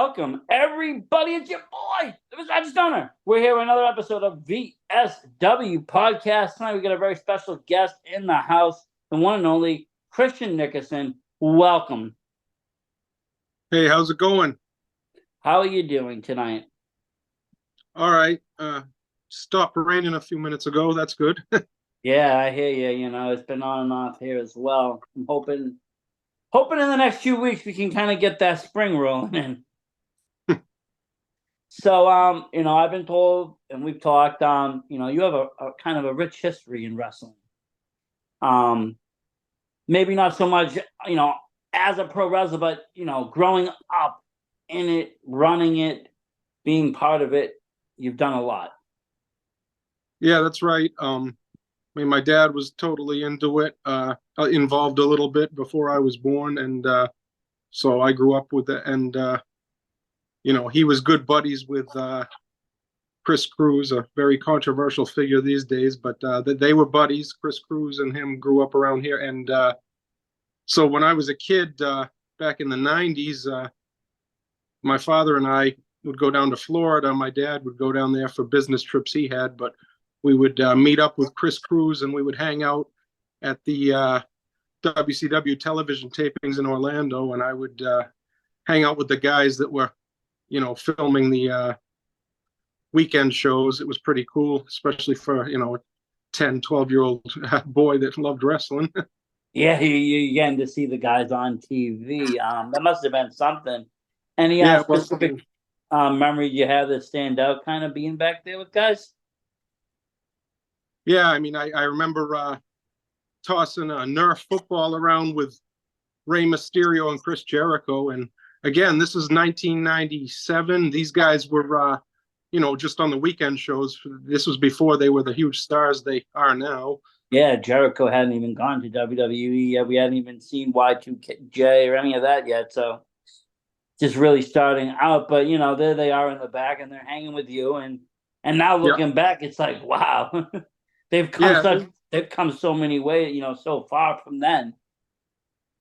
welcome everybody. It's your boy, the VSW Stunner. We're here with another episode of VSW Podcast. Tonight we got a very special guest in the house, the one and only Christian Nickerson. Welcome. Hey, how's it going? How are you doing tonight? All right. Stopped raining a few minutes ago. That's good. Yeah, I hear you. It's been on and off here as well. I'm hoping in the next few weeks we can kind of get that spring rolling in. So, I've been told, and we've talked, you have a kind of a rich history in wrestling. Maybe not so much, as a pro wrestler, but, growing up in it, running it, being part of it, you've done a lot. Yeah, that's right. My dad was totally into it, involved a little bit before I was born, and so I grew up with it. And he was good buddies with Chris Cruz, a very controversial figure these days, but they were buddies. Chris Cruz and him grew up around here, and so when I was a kid back in the '90s, my father and I would go down to Florida. My dad would go down there for business trips he had, but we would meet up with Chris Cruz and we would hang out at the WCW television tapings in Orlando, and I would hang out with the guys that were, filming the weekend shows. It was pretty cool, especially for, a 10, 12-year-old boy that loved wrestling. Yeah, you getting to see the guys on TV. That must have been something. Any specific memory you have that stand out kind of being back there with guys? Yeah, I remember tossing a Nerf football around with Rey Mysterio and Chris Jericho. And again, this is 1997. These guys were, just on the weekend shows. This was before they were the huge stars they are now. Yeah, Jericho hadn't even gone to WWE yet. We hadn't even seen Y2J or any of that yet. So just really starting out. But, there they are in the back and they're hanging with you. And now looking back, it's like, wow. They've come so many ways, so far from then.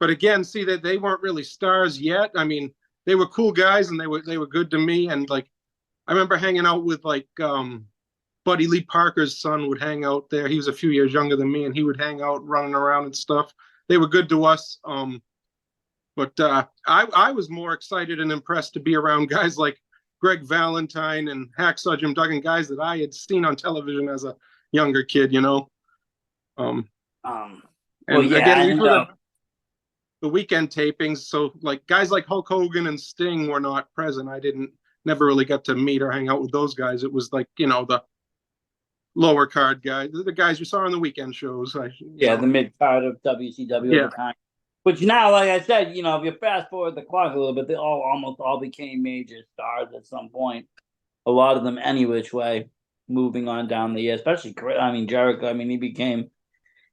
But again, see that they weren't really stars yet. They were cool guys and they were good to me. And like, I remember hanging out with like Buddy Lee Parker's son would hang out there. He was a few years younger than me, and he would hang out running around and stuff. They were good to us. But I was more excited and impressed to be around guys like Greg Valentine and Hacksaw Jim Duggan, guys that I had seen on television as a younger kid, and again, these were the weekend tapings. So like guys like Hulk Hogan and Sting were not present. I never really got to meet or hang out with those guys. It was like, the lower card guys, the guys you saw on the weekend shows. The mid card of WCW at the time. Which now, like I said, if you fast forward the clock a little bit, they almost all became major stars at some point. A lot of them any which way. Moving on down the year, especially Jericho. He became,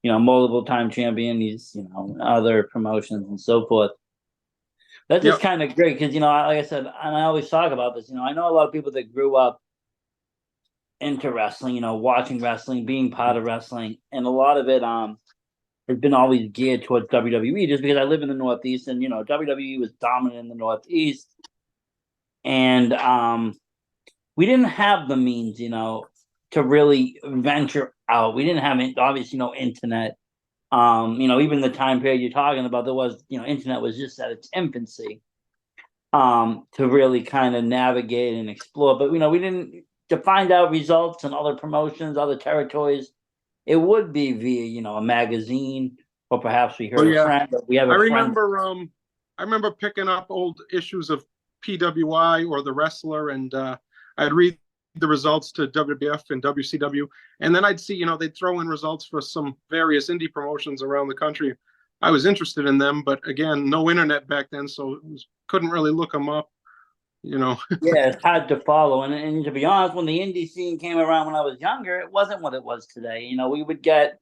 multiple time champion. He's, other promotions and so forth. That's just kind of great because, like I said, and I always talk about this. I know a lot of people that grew up into wrestling, watching wrestling, being part of wrestling, and a lot of it has been always geared towards WWE. Just because I live in the Northeast, and WWE was dominant in the Northeast, and we didn't have the means, to really venture out. We didn't have, obviously, internet. Even the time period you're talking about, there was, internet was just at its infancy to really kind of navigate and explore. But, we didn't, to find out results in other promotions, other territories, it would be via, a magazine, or perhaps we heard a friend. We have a friend. I remember picking up old issues of PWI or The Wrestler, and I'd read the results to WWF and WCW, and then I'd see, they'd throw in results for some various indie promotions around the country. I was interested in them, but again, no internet back then, so couldn't really look them up, Yeah, it's hard to follow, and to be honest, when the indie scene came around when I was younger, it wasn't what it was today. We would get,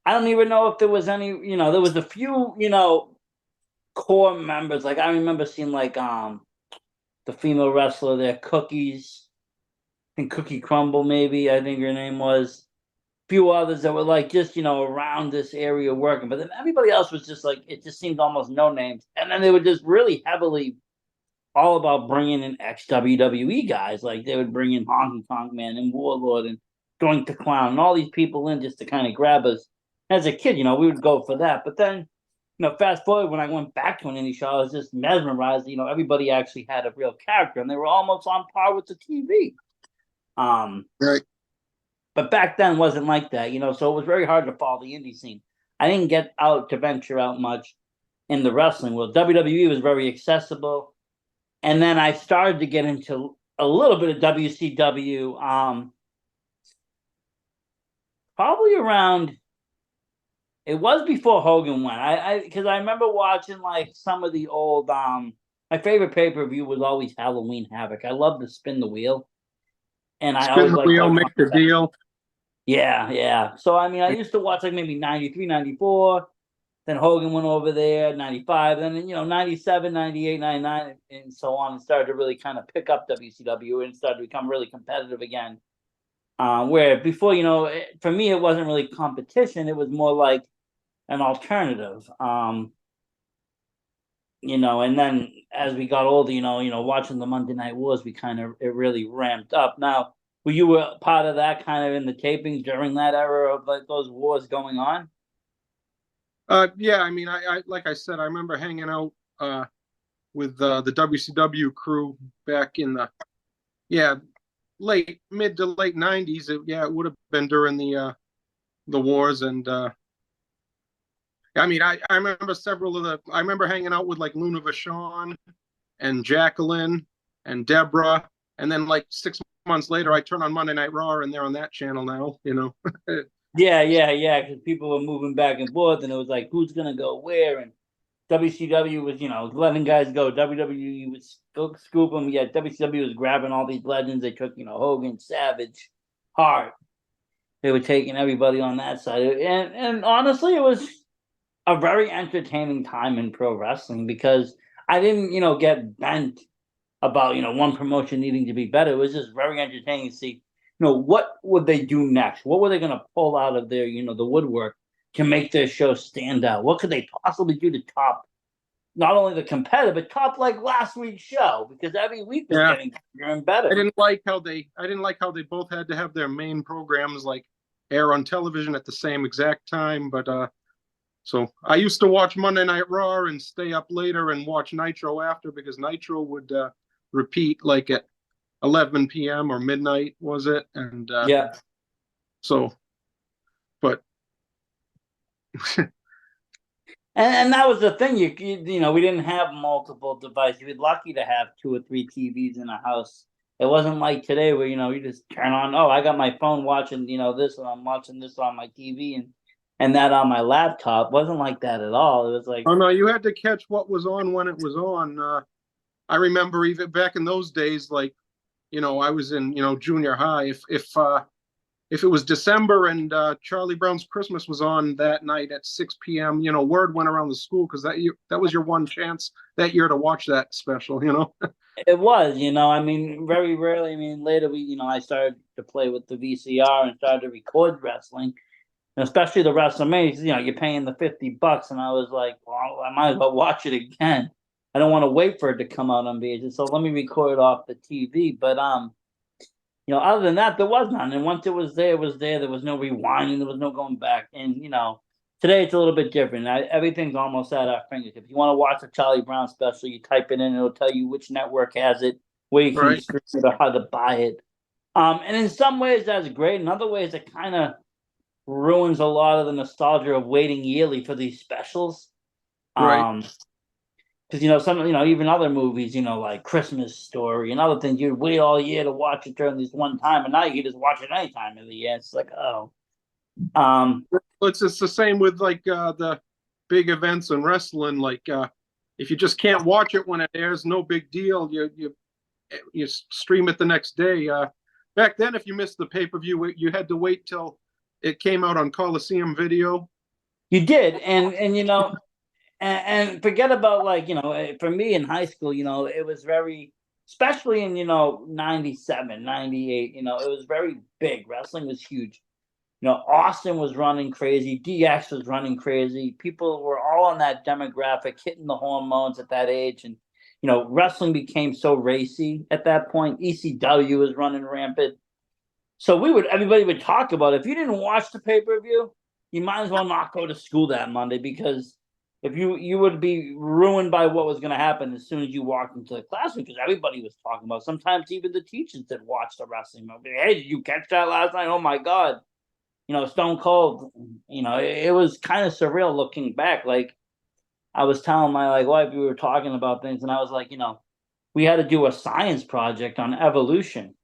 I don't even know if there was any, there was a few, core members. Like I remember seeing like the female wrestler there, Cookies, I think Cookie Crumble, maybe, I think her name was. A few others that were like just, around this area working. But then everybody else was just like, it just seemed almost no names. And then they were just really heavily all about bringing in ex-WWE guys. Like they would bring in Honky Tonk Man and Warlord and Doink the Clown and all these people in just to kind of grab us. As a kid, we would go for that. But then, fast forward when I went back to an indie show, I was just mesmerized. Everybody actually had a real character, and they were almost on par with the TV. Right. But back then wasn't like that, so it was very hard to follow the indie scene. I didn't get out to venture out much in the wrestling world. WWE was very accessible. And then I started to get into a little bit of WCW, probably around, it was before Hogan went. Because I remember watching like some of the old, my favorite pay-per-view was always Halloween Havoc. I love to spin the wheel. And I Spin always the liked wheel, make the deal. Yeah. So, I mean, I used to watch like maybe 93, 94. Then Hogan went over there, 95. Then, 97, 98, 99, and so on, and started to really kind of pick up WCW and started to become really competitive again. Where before, for me, it wasn't really competition. It was more like an alternative. And then as we got older, watching the Monday Night Wars, it really ramped up. Now, were you a part of that kind of in the tapings during that era of like those wars going on? Yeah, I mean, I like I said, I remember hanging out with the WCW crew back in the mid to late '90s. It would have been during the wars, and I mean, I remember I remember hanging out with like Luna Vachon and Jacqueline and Deborah, and then like 6 months later, I turn on Monday Night Raw, and they're on that channel now. Yeah. Because people were moving back and forth, and it was like, who's gonna go where? And WCW was, letting guys go. WWE was scoop them. Yeah, WCW was grabbing all these legends. They took, Hogan, Savage, Hart. They were taking everybody on that side, and honestly, it was a very entertaining time in pro wrestling because I didn't, get bent about, one promotion needing to be better. It was just very entertaining to see, what would they do next? What were they going to pull out of their, the woodwork to make their show stand out? What could they possibly do to top not only the competitor, but top like last week's show? Because every week was getting bigger and better. I didn't like how they both had to have their main programs like air on television at the same exact time, but so I used to watch Monday Night Raw and stay up later and watch Nitro after, because Nitro would repeat like at 11 p.m. or midnight, was it? And yeah. So, but and that was the thing. We didn't have multiple devices. We were lucky to have 2 or 3 TVs in a house. It wasn't like today where you just turn on. Oh, I got my phone watching this, and I'm watching this on my TV, and that on my laptop. It wasn't like that at all. It was like, oh no, you had to catch what was on when it was on. I remember even back in those days, like I was in junior high. If it was December and Charlie Brown's Christmas was on that night at 6 p.m., word went around the school, because that was your one chance that year to watch that special. It was, I mean, very rarely. I mean, later I started to play with the VCR and started to record wrestling, and especially the WrestleMania. You're paying the $50, and I was like, well, I might as well watch it again. I don't want to wait for it to come out on VHS, so let me record it off the TV. But other than that, there was none. And once it was there, it was there. There was no rewinding. There was no going back. And today it's a little bit different. Everything's almost at our fingertips. You want to watch a Charlie Brown special, you type it in, it'll tell you which network has it, where you can stream it, or how to buy it. And in some ways that's great. In other ways, it kind of ruins a lot of the nostalgia of waiting yearly for these specials. Right. Because some even other movies, like Christmas Story and other things, you'd wait all year to watch it during this one time, and now you can just watch it any time of the year. It's like, oh, it's just the same with like the big events in wrestling. Like if you just can't watch it when it airs, no big deal. You stream it the next day. Back then, if you missed the pay-per-view, you had to wait till it came out on Coliseum Video. You did, and and forget about like for me in high school, it was very, especially in 97, 98. It was very big. Wrestling was huge. Austin was running crazy. DX was running crazy. People were all on that demographic, hitting the hormones at that age, and wrestling became so racy at that point. ECW was running rampant. So everybody would talk about it. If you didn't watch the pay-per-view, you might as well not go to school that Monday, because if you would be ruined by what was going to happen as soon as you walked into the classroom, because everybody was talking about it. Sometimes even the teachers that watched the wrestling movie. Hey, did you catch that last night? Oh my God. Stone Cold, it was kind of surreal looking back. Like, I was telling my wife, we were talking about things, and I was like, we had to do a science project on evolution,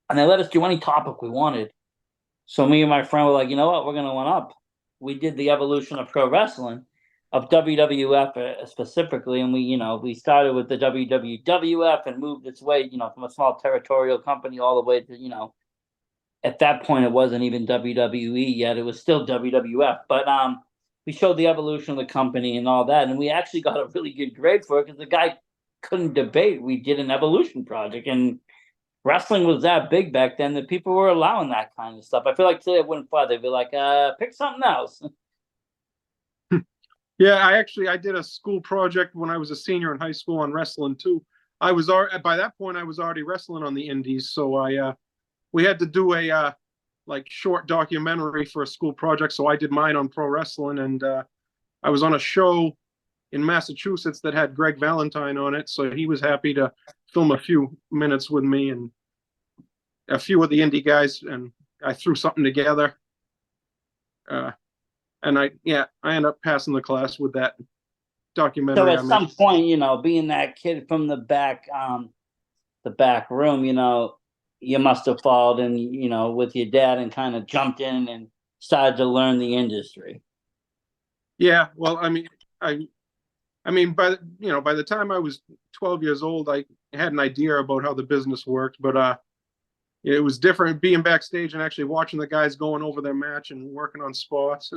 and they let us do any topic we wanted. So me and my friend were like, you know what, we're gonna one up. We did the evolution of pro wrestling, of WWF specifically, and we started with the WWF and moved its way, from a small territorial company all the way to, at that point it wasn't even WWE yet; it was still WWF. But we showed the evolution of the company and all that, and we actually got a really good grade for it because the guy couldn't debate. We did an evolution project, and wrestling was that big back then that people were allowing that kind of stuff. I feel like today it wouldn't fly. They'd be like, pick something else. Yeah, I did a school project when I was a senior in high school on wrestling too. By that point I was already wrestling on the indies, so we had to do a short documentary for a school project. So I did mine on pro wrestling, and I was on a show in Massachusetts that had Greg Valentine on it, so he was happy to film a few minutes with me and a few of the indie guys, and I threw something together. And I ended up passing the class with that documentary. So at some point, being that kid from the back room, you must have followed in, with your dad and kind of jumped in and started to learn the industry. Yeah, well, I mean, by the time I was 12 years old, I had an idea about how the business worked, but it was different being backstage and actually watching the guys going over their match and working on spots.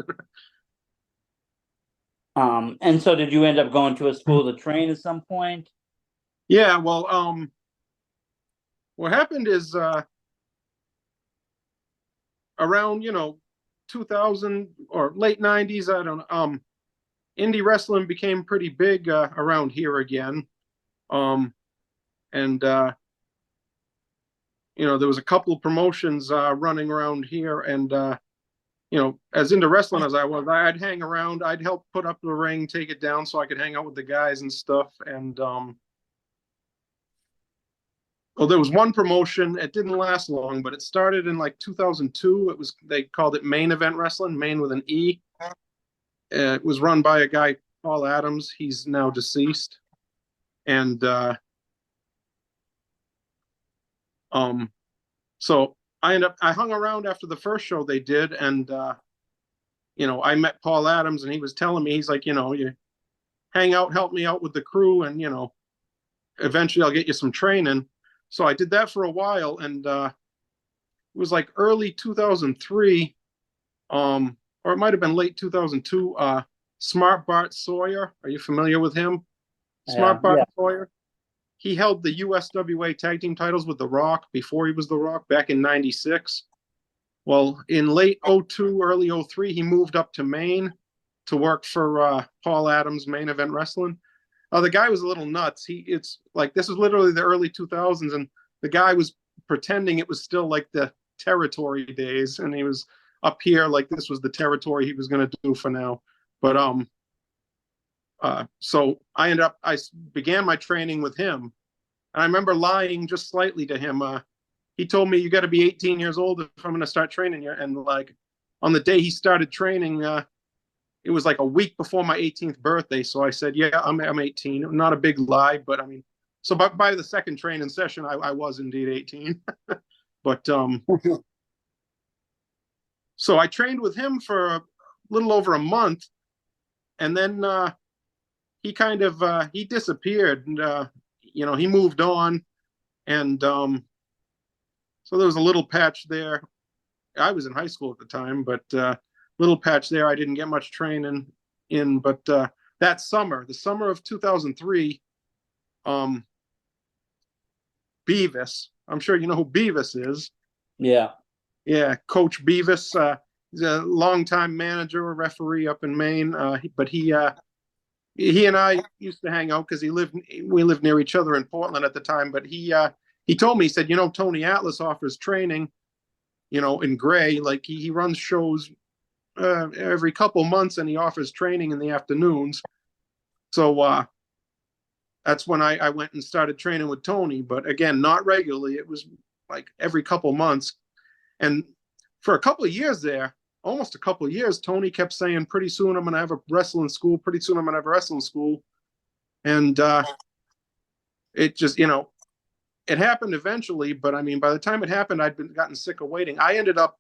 And so did you end up going to a school to train at some point? Yeah, well, what happened is around 2000 or late 90s, I don't know, indie wrestling became pretty big around here again. And there was a couple of promotions running around here, and as into wrestling as I was, I'd hang around, I'd help put up the ring, take it down so I could hang out with the guys and stuff. And well, there was one promotion. It didn't last long, but it started in 2002. They called it Main Event Wrestling, Main with an E. It was run by a guy, Paul Adams. He's now deceased. And so I hung around after the first show they did, and I met Paul Adams, and he was telling me, he's like, you hang out, help me out with the crew, and eventually I'll get you some training. So I did that for a while, and it was early 2003, or it might have been late 2002. Smart Bart Sawyer, are you familiar with him? Smart Bart Sawyer. He held the USWA tag team titles with The Rock before he was The Rock back in '96. Well, in late 02, early 03, he moved up to Maine to work for Paul Adams, Main Event Wrestling. The guy was a little nuts. This was literally the early 2000s, and the guy was pretending it was still the territory days, and he was up here this was the territory he was going to do for now. But so I began my training with him. And I remember lying just slightly to him. He told me, you got to be 18 years old if I'm going to start training you. And on the day he started training, it was a week before my 18th birthday. So I said, yeah, I'm 18. Not a big lie, but I mean, so by the second training session, I was indeed 18. But so I trained with him for a little over a month, and then he kind of he disappeared, and he moved on, and so there was a little patch there. I was in high school at the time, but little patch there I didn't get much training in. But that summer, the summer of 2003, Beavis, I'm sure you know who Beavis is. Yeah. Coach Beavis. He's a longtime manager or referee up in Maine, but he he and I used to hang out because we lived near each other in Portland at the time. But he told me, he said, Tony Atlas offers training, in Gray. Like he runs shows every couple months, and he offers training in the afternoons. So that's when I went and started training with Tony. But again, not regularly. It was like every couple months. And for a couple of years there, almost a couple of years, Tony kept saying, pretty soon I'm going to have a wrestling school. Pretty soon I'm going to have a wrestling school. And it just, it happened eventually. But I mean, by the time it happened, gotten sick of waiting. I ended up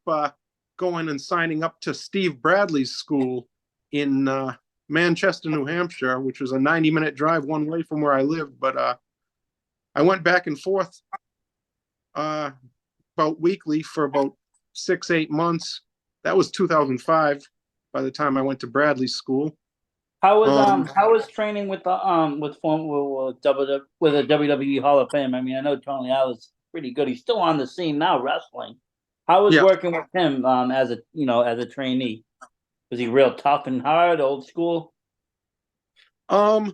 going and signing up to Steve Bradley's school in Manchester, New Hampshire, which was a 90-minute drive one way from where I lived. But I went back and forth about weekly for about 6-8 months. That was 2005 by the time I went to Bradley's school. How was training with the with a WWE Hall of Fame? I mean, I know Tony Atlas pretty good. He's still on the scene now wrestling. How was working with him as a trainee? Was he real tough and hard, old school? Well,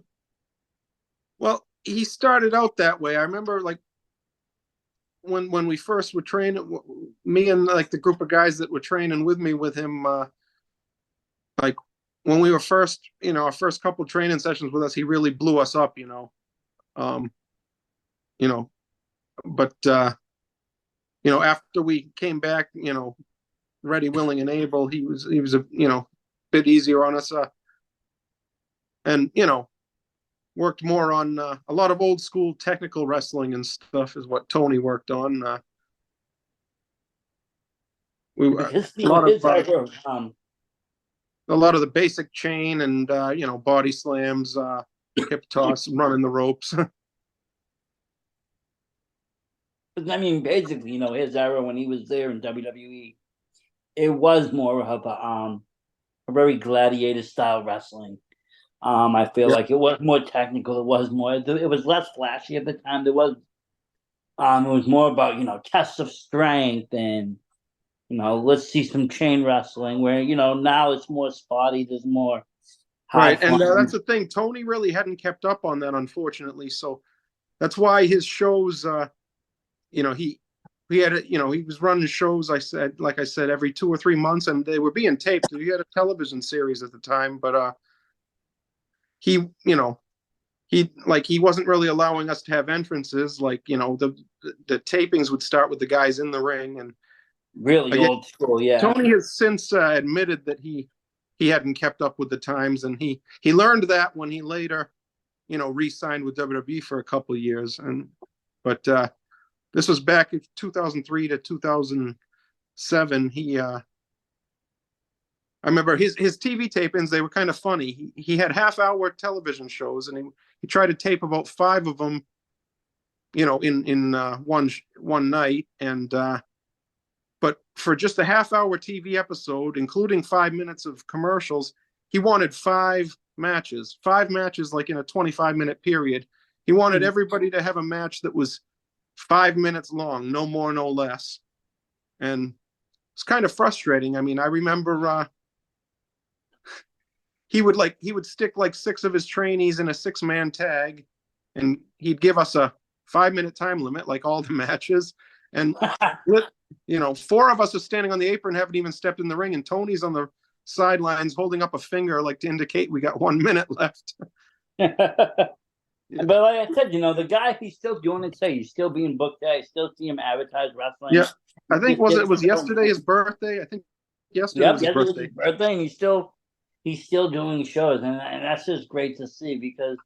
he started out that way. I remember like when we first were training, me and like the group of guys that were training with me with him, like when we were first, our first couple training sessions with us, he really blew us up, but after we came back, ready, willing, and able, he was a bit easier on us, and worked more on a lot of old school technical wrestling and stuff is what Tony worked on. A lot of the basic chain and body slams, hip toss, running the ropes. I mean, basically, his era when he was there in WWE, it was more of a very gladiator style wrestling. I feel like it was more technical. It was less flashy at the time. It was more about tests of strength and let's see some chain wrestling. Where now it's more spotty. There's more right, and that's the thing. Tony really hadn't kept up on that, unfortunately. So that's why his shows, he had he was running shows. Like I said, every 2 or 3 months, and they were being taped. He had a television series at the time, but he wasn't really allowing us to have entrances. Like the tapings would start with the guys in the ring, and really again, old school. Yeah, Tony has since admitted that he hadn't kept up with the times, and he learned that when he later re-signed with WWE for a couple of years. But this was back in 2003 to 2007. I remember his TV tapings, they were kind of funny. He had half-hour television shows, and he tried to tape about 5 of them, in one night. And but for just a half-hour TV episode, including 5 minutes of commercials, he wanted 5 matches like in a 25-minute period. He wanted everybody to have a match that was 5 minutes long, no more, no less. And it's kind of frustrating. I mean, I remember he would stick like 6 of his trainees in a 6-man tag, and he'd give us a 5-minute time limit, like all the matches. And 4 of us are standing on the apron, haven't even stepped in the ring, and Tony's on the sidelines holding up a finger like to indicate we got 1 minute left. But like I said, the guy, he's still doing it today. He's still being booked there. I still see him advertised wrestling. Yeah, I think it was yesterday his birthday. I think yesterday was his birthday. And he's still doing shows, and that's just great to see because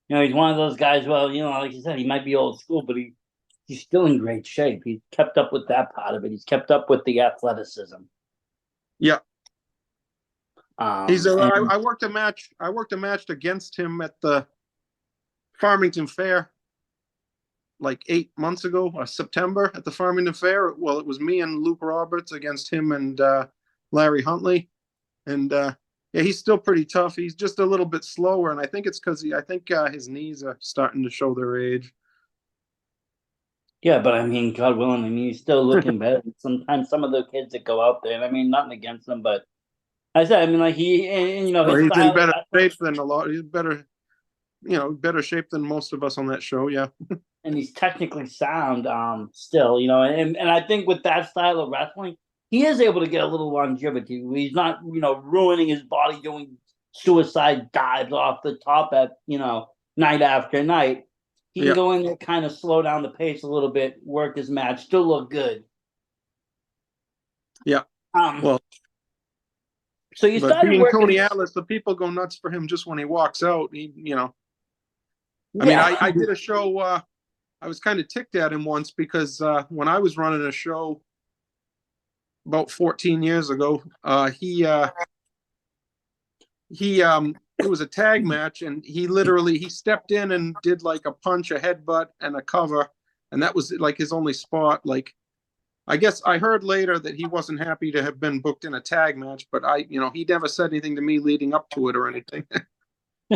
he's one of those guys. Well, like you said, he might be old school, but he's still in great shape. He's kept up with that part of it. He's kept up with the athleticism. Yeah. I worked a match against him at the Farmington Fair like 8 months ago, September, at the Farmington Fair. Well, it was me and Luke Roberts against him and Larry Huntley. And he's still pretty tough. He's just a little bit slower, and I think it's because his knees are starting to show their age. Yeah, but I mean, God willing, he's still looking better. Sometimes some of the kids that go out there, and I mean, nothing against them, but I said, I mean, like and, you know, Well, his he's in style, better shape than a lot. He's better, better shape than most of us on that show. Yeah. and he's technically sound, still, you know, and I think with that style of wrestling, he is able to get a little longevity. He's not, you know, ruining his body doing suicide dives off the top at, you know, night after night. He can Yeah. go in there, kind of slow down the pace a little bit, work his match, still look good. Yeah. Um, Well, so you but started being working, Tony Atlas, the people go nuts for him just when he walks out. I mean, yeah. I did a show. I was kind of ticked at him once because when I was running a show about 14 years ago, it was a tag match, and he stepped in and did like a punch, a headbutt, and a cover, and that was like his only spot. Like, I guess I heard later that he wasn't happy to have been booked in a tag match, but he never said anything to me leading up to it or anything.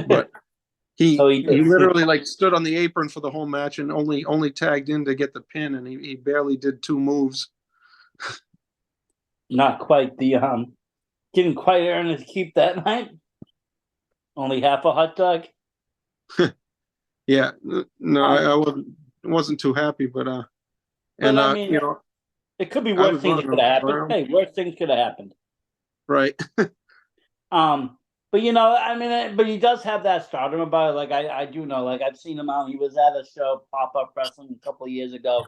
But So he literally like stood on the apron for the whole match and only tagged in to get the pin, and he barely did two moves. not quite the didn't quite earn his keep that night. Only half a hot dog. Yeah, no, Um, I wasn't too happy, but but and I mean, it could be I worse was things that running could have happened. around, Hey, worse things could have happened. right? But you know, I mean, but he does have that stardom about it. Like I do know, like I've seen him out. He was at a show, Pop Up Wrestling, a couple of years ago,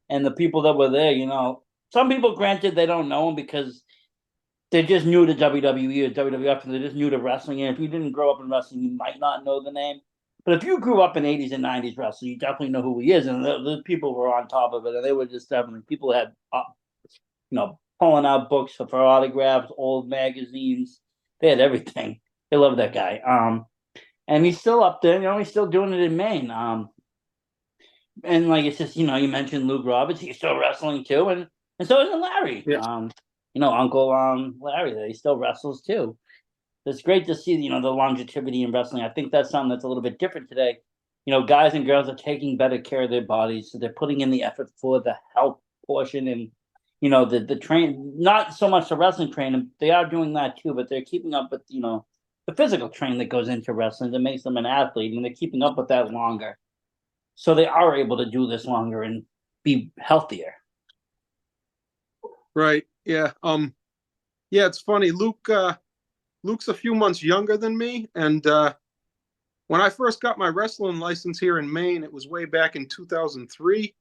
and the people that were there, you know, some people, granted, they don't know him because they're just new to WWE or WWF, and they're just new to wrestling. And if you didn't grow up in wrestling, you might not know the name. But if you grew up in '80s and '90s wrestling, you definitely know who he is. And the people were on top of it, and they were just definitely people had, you know, pulling out books for autographs, old magazines. They had everything. They love that guy. And he's still up there. You know, he's still doing it in Maine. And like it's just, you know, you mentioned Luke Roberts. He's still wrestling too, and so is Larry. Yeah, You know, Uncle Larry. There, he still wrestles too. It's great to see, you know, the longevity in wrestling. I think that's something that's a little bit different today. You know, guys and girls are taking better care of their bodies, so they're putting in the effort for the health portion and, you know, the train. Not so much the wrestling training; they are doing that too, but they're keeping up with, you know, the physical training that goes into wrestling that makes them an athlete, and they're keeping up with that longer, so they are able to do this longer and be healthier. right. Yeah. Yeah, it's funny. Luke's a few months younger than me, and when I first got my wrestling license here in Maine, it was way back in 2003.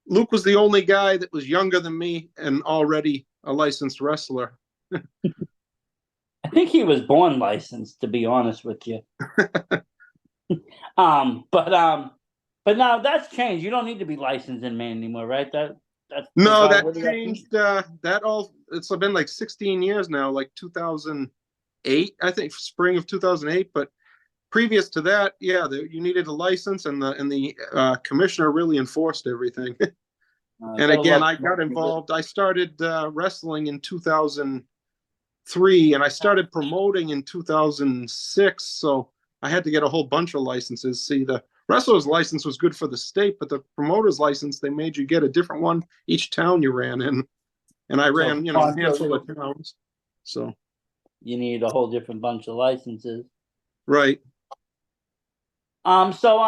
Luke was the only guy that was younger than me and already a licensed wrestler. I think he was born licensed, to be honest with you. Um, but um, but now that's changed. You don't need to be licensed in Maine anymore, right? That's they No, got that rid of that. changed. It's been like 16 years now, like 2008, I think, spring of 2008. But previous to that, yeah, you needed a license, and the commissioner really enforced everything. And Gotta again, love. I got involved. I started wrestling in 2003, and I started promoting in 2006. So I had to get a whole bunch of licenses. See, the wrestler's license was good for the state, but the promoter's license, they made you get a different one each town you ran in. And I So ran, a handful of towns. So, you need a whole different bunch of licenses. right. So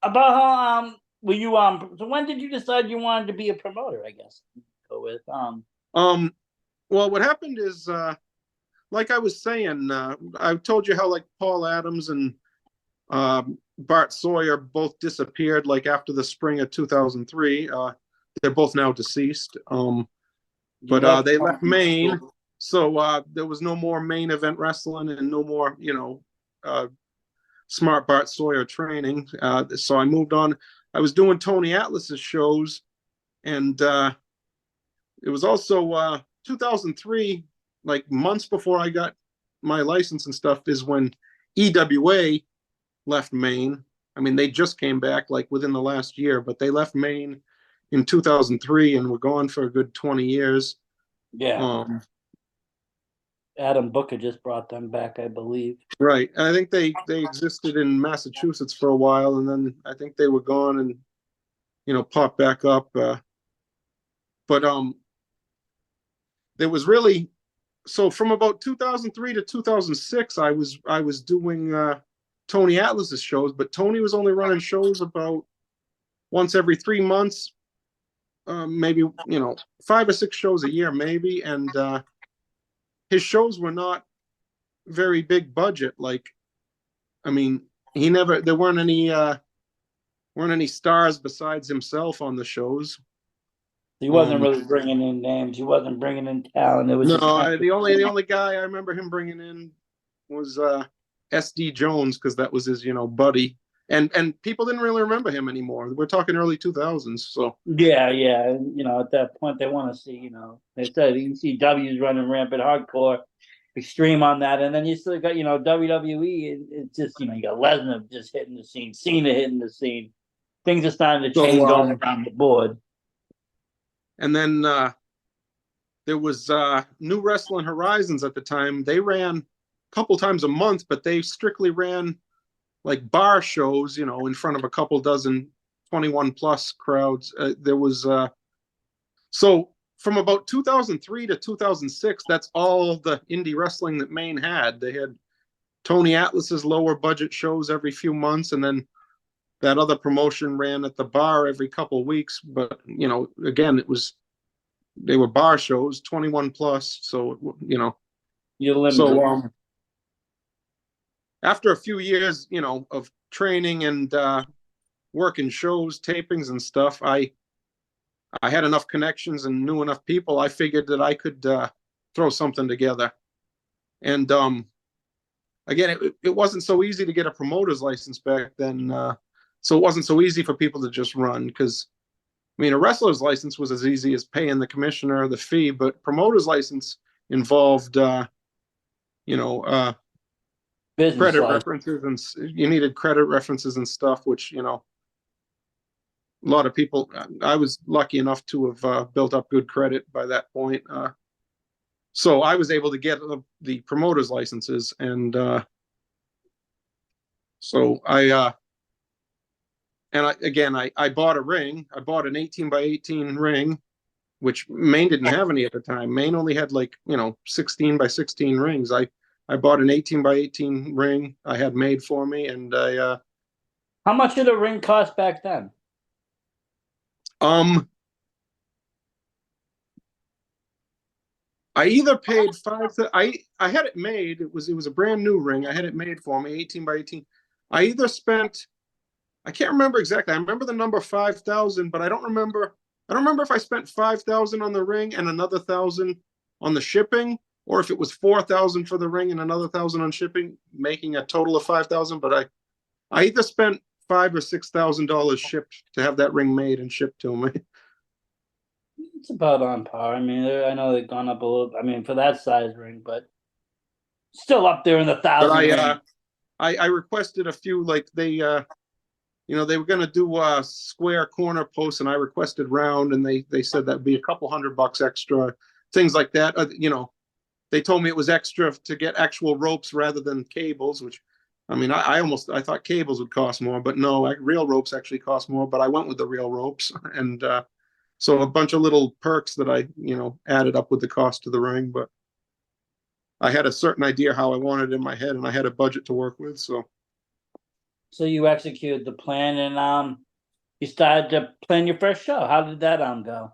about how were you so when did you decide you wanted to be a promoter? I guess go with Um, well, what happened is, like I was saying, I told you how like Paul Adams and Bart Sawyer both disappeared like after the spring of 2003. They're both now deceased. you But left they left Maine, so there was no more main event wrestling and no more, uh, smart Bart Sawyer training. So I moved on. I was doing Tony Atlas's shows, and it was also 2003, like months before I got my license and stuff, is when EWA left Maine. I mean, they just came back like within the last year, but they left Maine in 2003 and were gone for a good 20 years. yeah. Um, Adam Booker just brought them back, I believe. right. And I think they existed in Massachusetts for a while, and then I think they were gone and popped back up. But there was really so from about 2003 to 2006, I was doing Tony Atlas's shows, but Tony was only running shows about once every 3 months, maybe 5 or 6 shows a year, maybe. And his shows were not very big budget. Like, I mean, there weren't any stars besides himself on the shows. He wasn't really bringing in names. He wasn't bringing in talent. It was No, just the only guy I remember him bringing in was SD Jones, because that was his buddy, and people didn't really remember him anymore. We're talking early 2000s, so yeah, yeah. At that point, they want to see. They said ECW's running rampant hardcore, extreme on that, and then you still got WWE. It's just you got Lesnar just hitting the scene, Cena hitting the scene. Things are starting to change all around the board. And then there was New Wrestling Horizons at the time. They ran a couple times a month, but they strictly ran like bar shows, in front of a couple dozen 21 plus crowds. There was so from about 2003 to 2006, that's all the indie wrestling that Maine had. They had Tony Atlas's lower budget shows every few months, and then that other promotion ran at the bar every couple of weeks. But again, they were bar shows, 21 plus. So You're limited. So after a few years, of training and working shows, tapings, and stuff, I had enough connections and knew enough people. I figured that I could throw something together. And again, it wasn't so easy to get a promoter's license back then. So it wasn't so easy for people to just run, because a wrestler's license was as easy as paying the commissioner the fee, but promoter's license involved, credit references, and you needed credit references and stuff, which, a lot of people, I was lucky enough to have built up good credit by that point. So I was able to get the promoter's licenses. And so I bought a ring. I bought an 18 by 18 ring, which Maine didn't have any at the time. Maine only had 16 by 16 rings. I bought an 18 by 18 ring I had made for me, and How much did a ring cost back then? I either paid I had it made. It was a brand new ring. I had it made for me, 18 by 18. I either spent, I can't remember exactly. I remember the number 5,000, but I don't remember if I spent 5,000 on the ring and another 1,000 on the shipping, or if it was 4,000 for the ring and another 1,000 on shipping, making a total of 5,000. But I either spent $5,000 or $6,000 shipped to have that ring made and shipped to me. It's about on par. I know they've gone up a little. For that size ring, but still up there in the thousand. But I requested a few, like they they were going to do square corner posts, and I requested round, and they said that'd be a couple $100 extra, things like that. They told me it was extra to get actual ropes rather than cables, which, I thought cables would cost more, but no, real ropes actually cost more. But I went with the real ropes, and so a bunch of little perks that I added up with the cost of the ring. But I had a certain idea how I wanted it in my head, and I had a budget to work with. So you executed the plan, and you started to plan your first show. How did that go?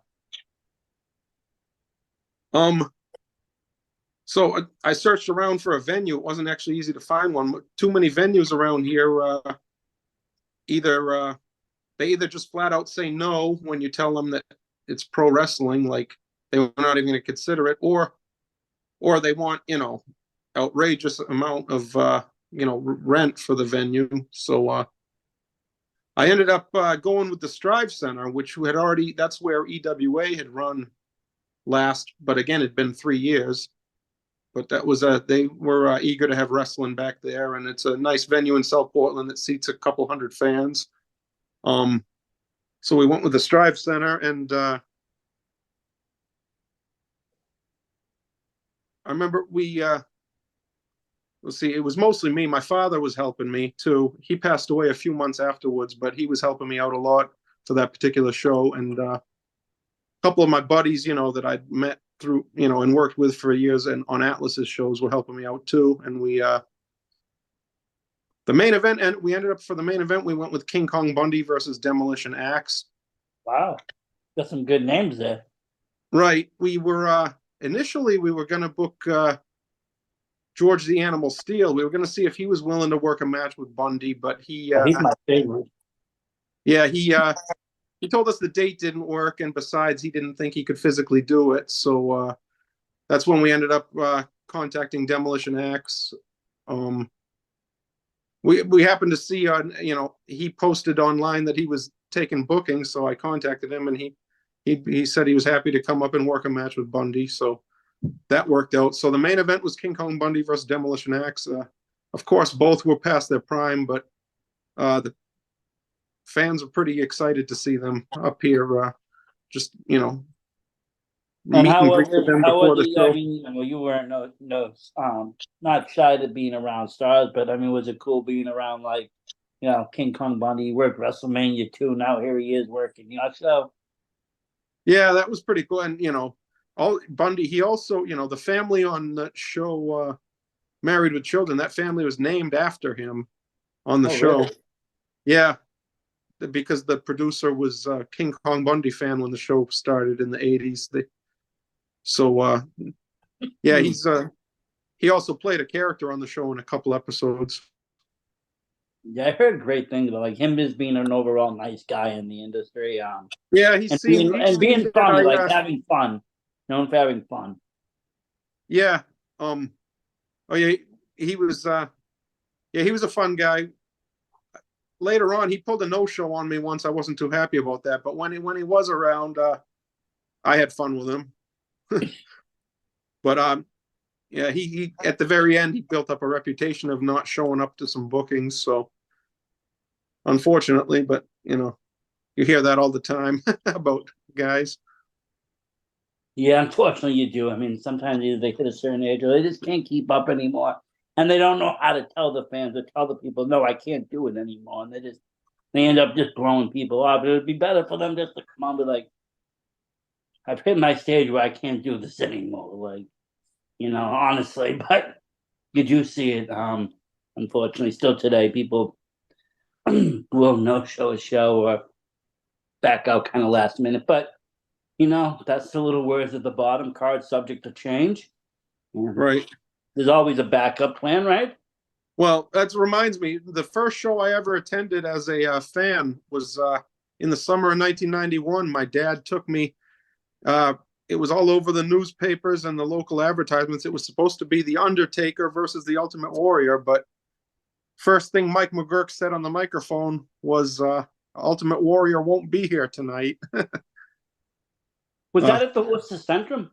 So I searched around for a venue. It wasn't actually easy to find one. Too many venues around here. They either just flat out say no when you tell them that it's pro wrestling, like they're not even going to consider it, or they want outrageous amount of rent for the venue. So I ended up going with the Strive Center, which that's where EWA had run last, but again, it'd been 3 years. But that was they were eager to have wrestling back there, and it's a nice venue in South Portland that seats a couple hundred fans. So we went with the Strive Center, and I remember let's see, it was mostly me. My father was helping me too. He passed away a few months afterwards, but he was helping me out a lot for that particular show. And a couple of my buddies, that I'd met through, and worked with for years, and on Atlas's shows were helping me out too. And the main event, and we ended up for the main event, we went with King Kong Bundy versus Demolition Axe. Wow, got some good names there. Right. We were initially we were going to book George the Animal Steel. We were going to see if he was willing to work a match with Bundy, but he's my favorite. Yeah, he told us the date didn't work, and besides, he didn't think he could physically do it. So that's when we ended up contacting Demolition Axe. We happened to see on, he posted online that he was taking bookings, so I contacted him, and he said he was happy to come up and work a match with Bundy. So that worked out. So the main event was King Kong Bundy versus Demolition Axe. Of course, both were past their prime, but the fans are pretty excited to see them up here. Just meet And how and was greet it? them How before was the it? show. I mean, you weren't not shy to being around stars, but I mean, was it cool being around like, King Kong Bundy? He worked WrestleMania 2. Now here he is working your show. Yeah, that was pretty cool. And all Bundy, he also, the family on that show, Married with Children, that family was named after him on the show. Really? Yeah, because the producer was a King Kong Bundy fan when the show started in the 80s. Yeah, he also played a character on the show in a couple episodes. Yeah, I heard great things about like him as being an overall nice guy in the industry. Yeah, being funny, like having fun, known for having fun. Yeah. Oh yeah, he was. He was a fun guy. Later on, he pulled a no-show on me once. I wasn't too happy about that, but when he was around, I had fun with him. But yeah, he at the very end he built up a reputation of not showing up to some bookings. So unfortunately, but you hear that all the time about guys. Yeah, unfortunately you do. I mean, sometimes either they hit a certain age or they just can't keep up anymore. And they don't know how to tell the fans or tell the people, no, I can't do it anymore. And they end up just blowing people off. It would be better for them just to come on and be like, I've hit my stage where I can't do this anymore. Like, honestly, but you do see it. Unfortunately, still today, people will no-show a show or back out kind of last minute. But, that's the little words at the bottom, card subject to change. Right. There's always a backup plan, right? Well, that reminds me, the first show I ever attended as a fan was in the summer of 1991. My dad took me. It was all over the newspapers and the local advertisements. It was supposed to be The Undertaker versus The Ultimate Warrior, but first thing Mike McGurk said on the microphone was, Ultimate Warrior won't be here tonight. Was that at the Worcester Centrum?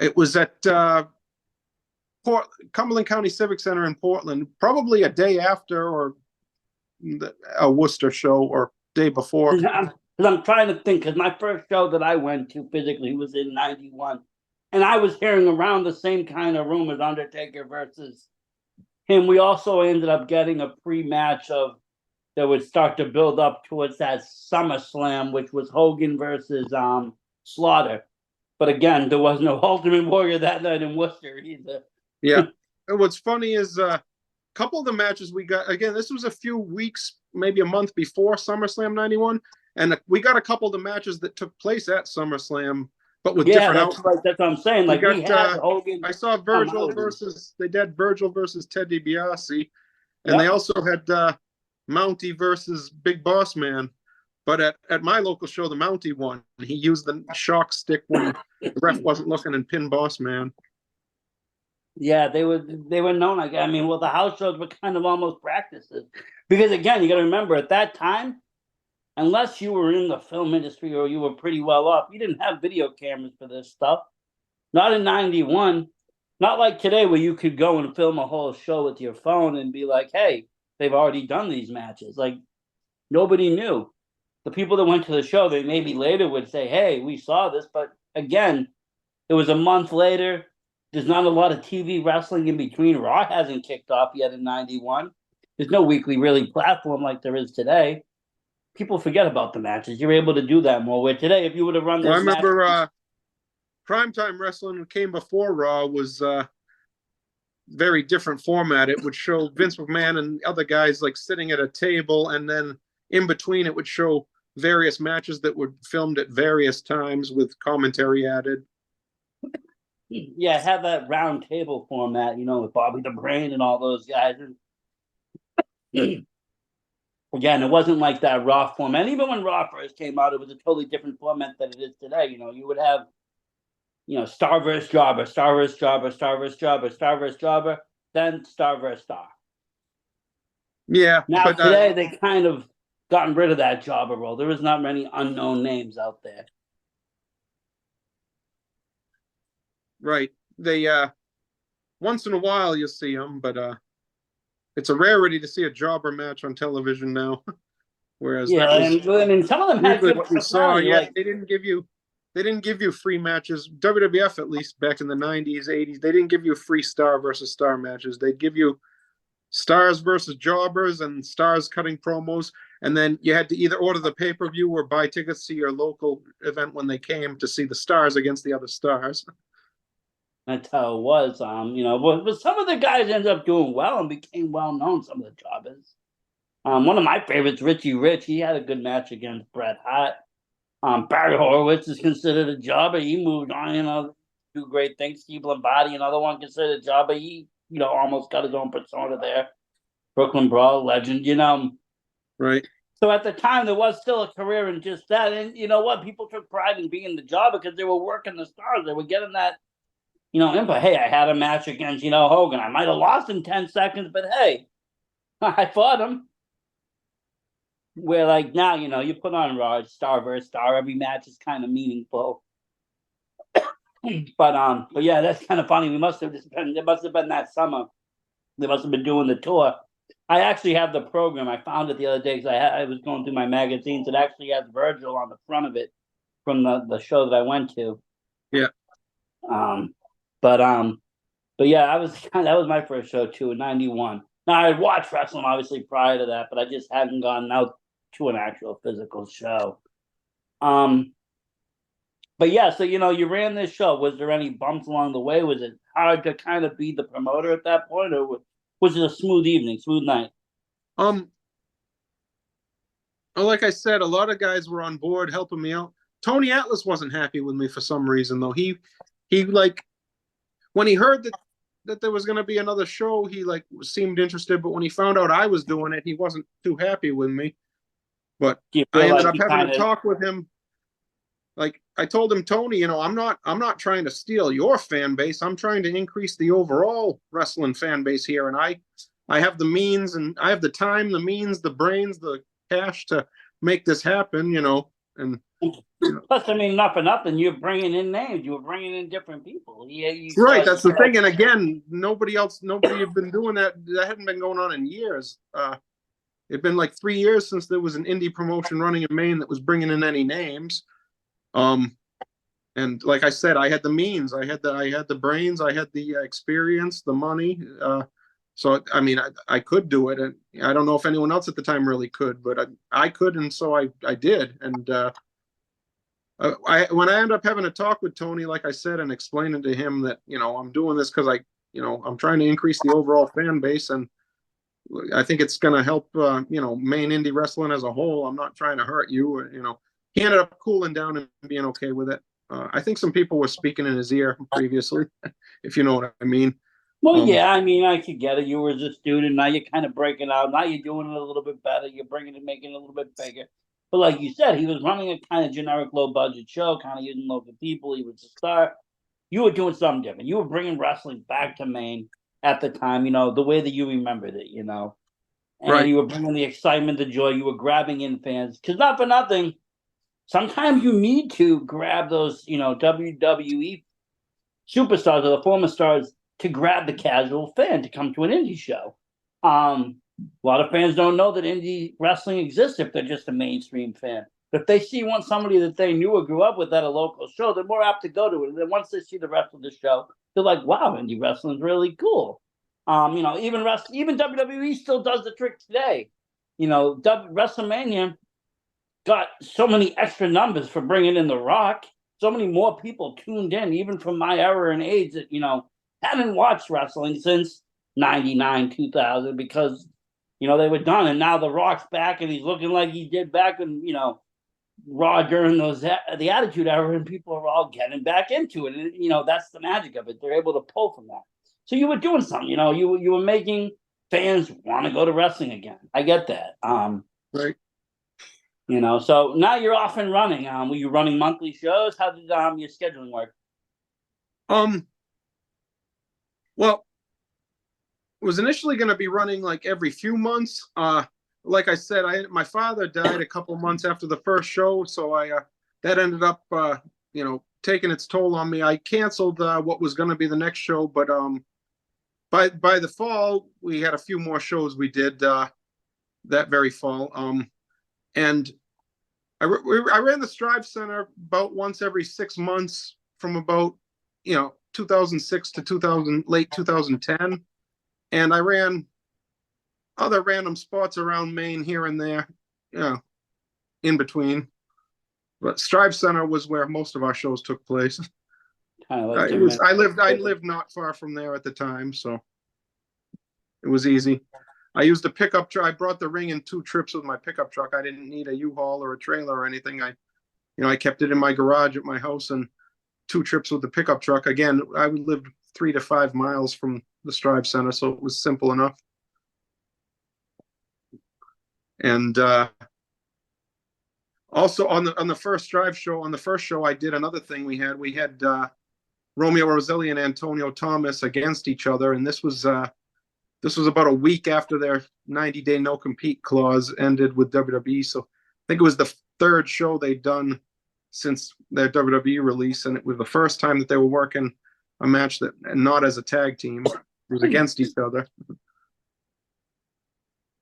It was at Cumberland County Civic Center in Portland, probably a day after or a Worcester show or day before. Because I'm trying to think, because my first show that I went to physically was in 91. And I was hearing around the same kind of rumors, Undertaker versus him. We also ended up getting a pre-match that would start to build up towards that SummerSlam, which was Hogan versus Slaughter. But again, there was no Ultimate Warrior that night in Worcester either. Yeah. And what's funny is a couple of the matches we got, again, this was a few weeks, maybe a month before SummerSlam 91. And we got a couple of the matches that took place at SummerSlam, but with different outcomes. Right, that's what I'm saying. Like we had Hogan. I saw Virgil they did Virgil versus Ted DiBiase. And they also had Mountie versus Big Boss Man. But at my local show, the Mountie won. He used the shock stick when the ref wasn't looking and pinned Boss Man. Yeah, they were known. The house shows were kind of almost practices. Because again, you got to remember at that time, unless you were in the film industry or you were pretty well off, you didn't have video cameras for this stuff. Not in 91. Not like today where you could go and film a whole show with your phone and be like, hey, they've already done these matches. Like, nobody knew. The people that went to the show, they maybe later would say, hey, we saw this. But again, it was a month later. There's not a lot of TV wrestling in between. Raw hasn't kicked off yet in 91. There's no weekly really platform like there is today. People forget about the matches. You're able to do that more. Where today, if you would have run this I remember primetime wrestling came before Raw was very different format. It would show Vince McMahon and other guys like sitting at a table, and then in between it would show various matches that were filmed at various times with commentary added. Yeah, have that round table format, with Bobby the Brain and all those guys. And again, it wasn't like that Raw format. And even when Raw first came out, it was a totally different format than it is today. You would have, star versus jobber, star versus jobber, star versus jobber, star versus jobber, then star versus star. Yeah. Now today they kind of gotten rid of that jobber role. There is not many unknown names out there. Right. They once in a while you see them, but it's a rarity to see a jobber match on television now. Whereas yeah, and some of them had good what we saw. Yeah, like, they didn't give you free matches. WWF, at least back in the 90s, 80s, they didn't give you free star versus star matches. They'd give you stars versus jobbers and stars cutting promos, and then you had to either order the pay-per-view or buy tickets to your local event when they came to see the stars against the other stars. That's how it was. But some of the guys ended up doing well and became well known. Some of the jobbers. One of my favorites, Richie Rich, he had a good match against Bret Hart. Barry Horowitz is considered a jobber. He moved on, do great things. Steve Lombardi, another one considered a jobber. He, almost got his own persona there. Brooklyn Brawl legend, Right. So at the time, there was still a career in just that. And you know what? People took pride in being the jobber because they were working the stars. They were getting that, input. Hey, I had a match against, Hogan. I might have lost in 10 seconds, but hey, I fought him. Where like now, you put on Raw, star versus star. Every match is kind of meaningful. but yeah, that's kind of funny. It must have been that summer. They must have been doing the tour. I actually have the program. I found it the other day because I was going through my magazines. It actually has Virgil on the front of it from the show that I went to. Yeah. But yeah, that was my first show too in '91. Now I watched wrestling obviously prior to that, but I just hadn't gone out to an actual physical show. But yeah, so you ran this show. Was there any bumps along the way? Was it hard to kind of be the promoter at that point, or was it a smooth evening, smooth night? Like I said, a lot of guys were on board helping me out. Tony Atlas wasn't happy with me for some reason though. He like when he heard that there was going to be another show, he like seemed interested, but when he found out I was doing it, he wasn't too happy with me. But I ended up having to talk with him. Like I told him, Tony, I'm not trying to steal your fan base. I'm trying to increase the overall wrestling fan base here, and I have the means, and I have the time, the means, the brains, the cash to make this happen. And plus, not for nothing, you're bringing in names. You were bringing in different people. Right, that's the thing. And again, nobody had been doing that. That hadn't been going on in years. It'd been like 3 years since there was an indie promotion running in Maine that was bringing in any names. And like I said, I had the means, I had the brains, I had the experience, the money. So I could do it, and I don't know if anyone else at the time really could, but I could, and so I did. And when I ended up having a talk with Tony, like I said, and explaining to him that I'm doing this because I'm trying to increase the overall fan base, and I think it's going to help Maine indie wrestling as a whole. I'm not trying to hurt you. He ended up cooling down and being okay with it. I think some people were speaking in his ear previously, if you know what I mean. Well, yeah, I could get it. You were a student. Now you're kind of breaking out. Now you're doing it a little bit better. You're bringing it, making it a little bit bigger. But like you said, he was running a kind of generic low-budget show, kind of using local people. He was a star. You were doing something different. You were bringing wrestling back to Maine at the time, the way that you remembered it, And right. You were bringing the excitement, the joy. You were grabbing in fans. Because not for nothing, sometimes you need to grab those, WWE superstars or the former stars to grab the casual fan to come to an indie show. A lot of fans don't know that indie wrestling exists if they're just a mainstream fan. But if they see somebody that they knew or grew up with at a local show, they're more apt to go to it. And then once they see the rest of the show, they're like, wow, indie wrestling is really cool. Even WWE still does the trick today. WrestleMania got so many extra numbers for bringing in The Rock. so many more people tuned in, even from my era and age that, hadn't watched wrestling since 99, 2000, because, they were done. And now The Rock's back and he's looking like he did back in, Raw during the Attitude Era, and people are all getting back into it. And, that's the magic of it. They're able to pull from that. So you were doing something, you were making fans want to go to wrestling again. I get that. Right. So now you're off and running. Were you running monthly shows? How did your scheduling work? Well, it was initially going to be running like every few months. Like I said, my father died a couple months after the first show, so that ended up taking its toll on me. I canceled what was going to be the next show, but by the fall we had a few more shows we did that very fall. And I ran the Strive Center about once every 6 months from about 2006 to late 2010, and I ran other random spots around Maine here and there, in between. But Strive Center was where most of our shows took place. I lived not far from there at the time, so it was easy. I used a pickup truck. I brought the ring in 2 trips with my pickup truck. I didn't need a U-Haul or a trailer or anything. I kept it in my garage at my house, and 2 trips with the pickup truck. Again, I lived 3 to 5 miles from the Strive Center, so it was simple enough. And also on the first Strive show, I did another thing. We had Romeo Roselli and Antonio Thomas against each other, and this was about a week after their 90-day no compete clause ended with WWE. So I think it was the 3rd show they'd done since their WWE release, and it was the first time that they were working a match that, and not as a tag team, it was against each other.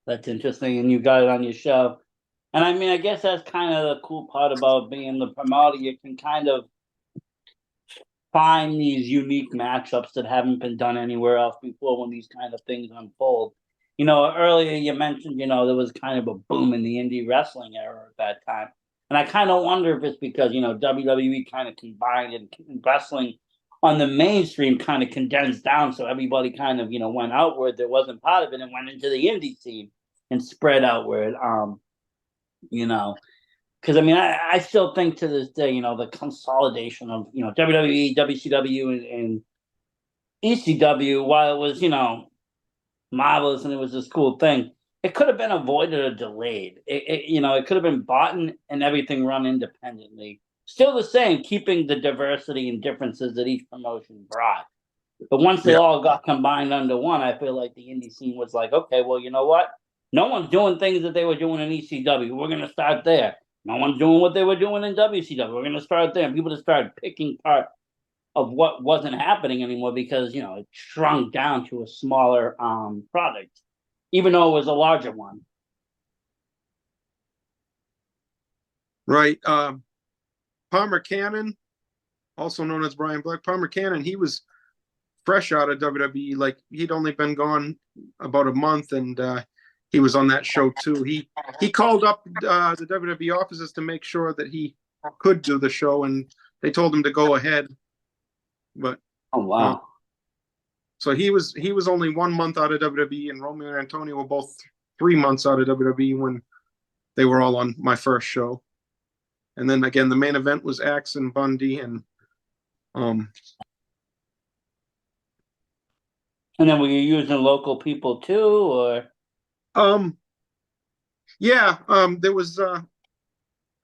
That's interesting, and you got it on your show. And I guess that's kind of the cool part about being the promoter. You can kind of find these unique matchups that haven't been done anywhere else before when these kind of things unfold. Earlier you mentioned, there was kind of a boom in the indie wrestling era at that time. And I kind of wonder if it's because, WWE kind of combined and wrestling on the mainstream kind of condensed down. So everybody kind of, went outward that wasn't part of it and went into the indie scene and spread outward. Because I still think to this day, the consolidation of WWE, WCW, and ECW, while it was marvelous and it was this cool thing, it could have been avoided or delayed. It could have been bought and everything run independently. Still the same, keeping the diversity and differences that each promotion brought. But once they all got combined under one, I feel like the indie scene was like, okay, well, you know what? No one's doing things that they were doing in ECW. We're going to start there. No one's doing what they were doing in WCW. We're going to start there. And people just started picking part of what wasn't happening anymore because, it shrunk down to a smaller product, even though it was a larger one. Right. Palmer Cannon, also known as Brian Black. Palmer Cannon, he was fresh out of WWE. Like, he'd only been gone about a month, and he was on that show too. He called up the WWE offices to make sure that he could do the show, and they told him to go ahead. But oh wow! So he was only 1 month out of WWE, and Romeo and Antonio were both 3 months out of WWE when they were all on my first show. And then again, the main event was Axe and Bundy, and then were you using local people too, or? There was.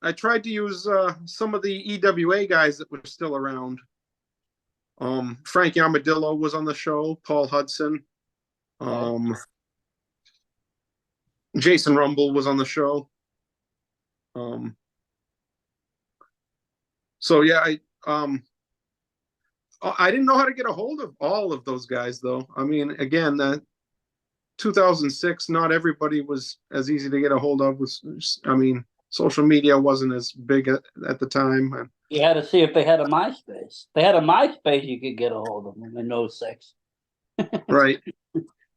I tried to use some of the EWA guys that were still around. Frankie Armadillo was on the show. Paul Hudson. Jason Rumble was on the show. So yeah, I didn't know how to get a hold of all of those guys, though. Again, 2006, not everybody was as easy to get a hold of. Social media wasn't as big at the time. You had to see if they had a MySpace. They had a MySpace, you could get a hold of them in 06. Right.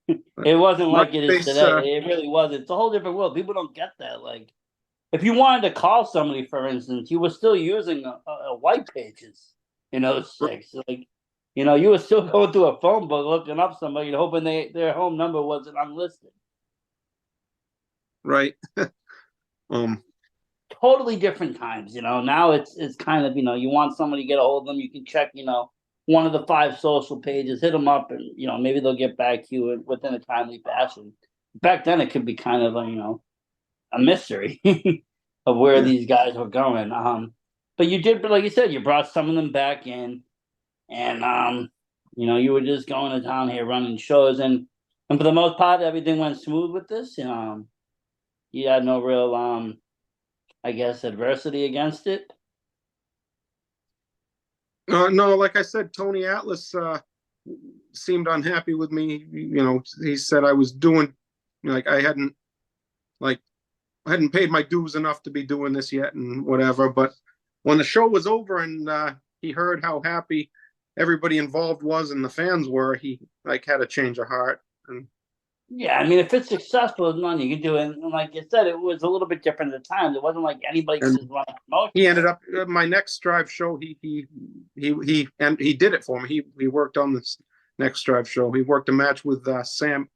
It wasn't like it is today. It really wasn't. It's a whole different world. People don't get that. Like, if you wanted to call somebody, for instance, you were still using a white pages in '06. Like, you were still going through a phone book looking up somebody, hoping their home number wasn't unlisted. Right. Totally different times. Now it's kind of, you want somebody to get a hold of them, you can check, one of the 5 social pages, hit them up, and maybe they'll get back to you within a timely fashion. Back then, it could be kind of a mystery of where these guys were going. But you did, but like you said, you brought some of them back in, and you were just going to town here running shows, and for the most part, everything went smooth with this. You had no real I guess, adversity against it. No, like I said, Tony Atlas seemed unhappy with me. He said I was doing like I hadn't paid my dues enough to be doing this yet and whatever. But when the show was over and he heard how happy everybody involved was and the fans were, he had a change of heart. And yeah, I mean, if it's successful, there's nothing you can do. And like you said, it was a little bit different at the time. It wasn't like anybody could just run a promotion. He ended up my next Strive show. He did it for me. He worked on this next Strive show. He worked a match with Sam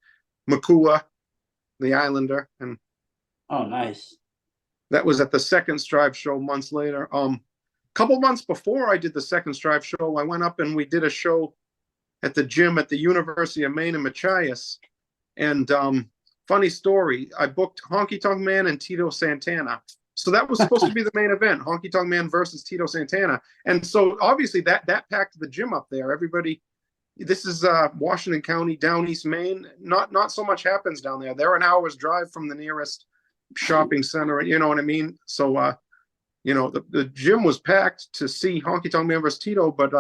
Makua, the Islander, and oh, nice. That was at the second Strive show months later. Couple months before I did the second Strive show, I went up and we did a show at the gym at the University of Maine in Machias. And funny story, I booked Honky Tonk Man and Tito Santana. So that was supposed to be the main event, Honky Tonk Man versus Tito Santana. And so obviously that packed the gym up there. Everybody, this is Washington County, down East Maine. Not so much happens down there. They're an hour's drive from the nearest shopping center. You know what I mean? So, the gym was packed to see Honky Tonk Man versus Tito. But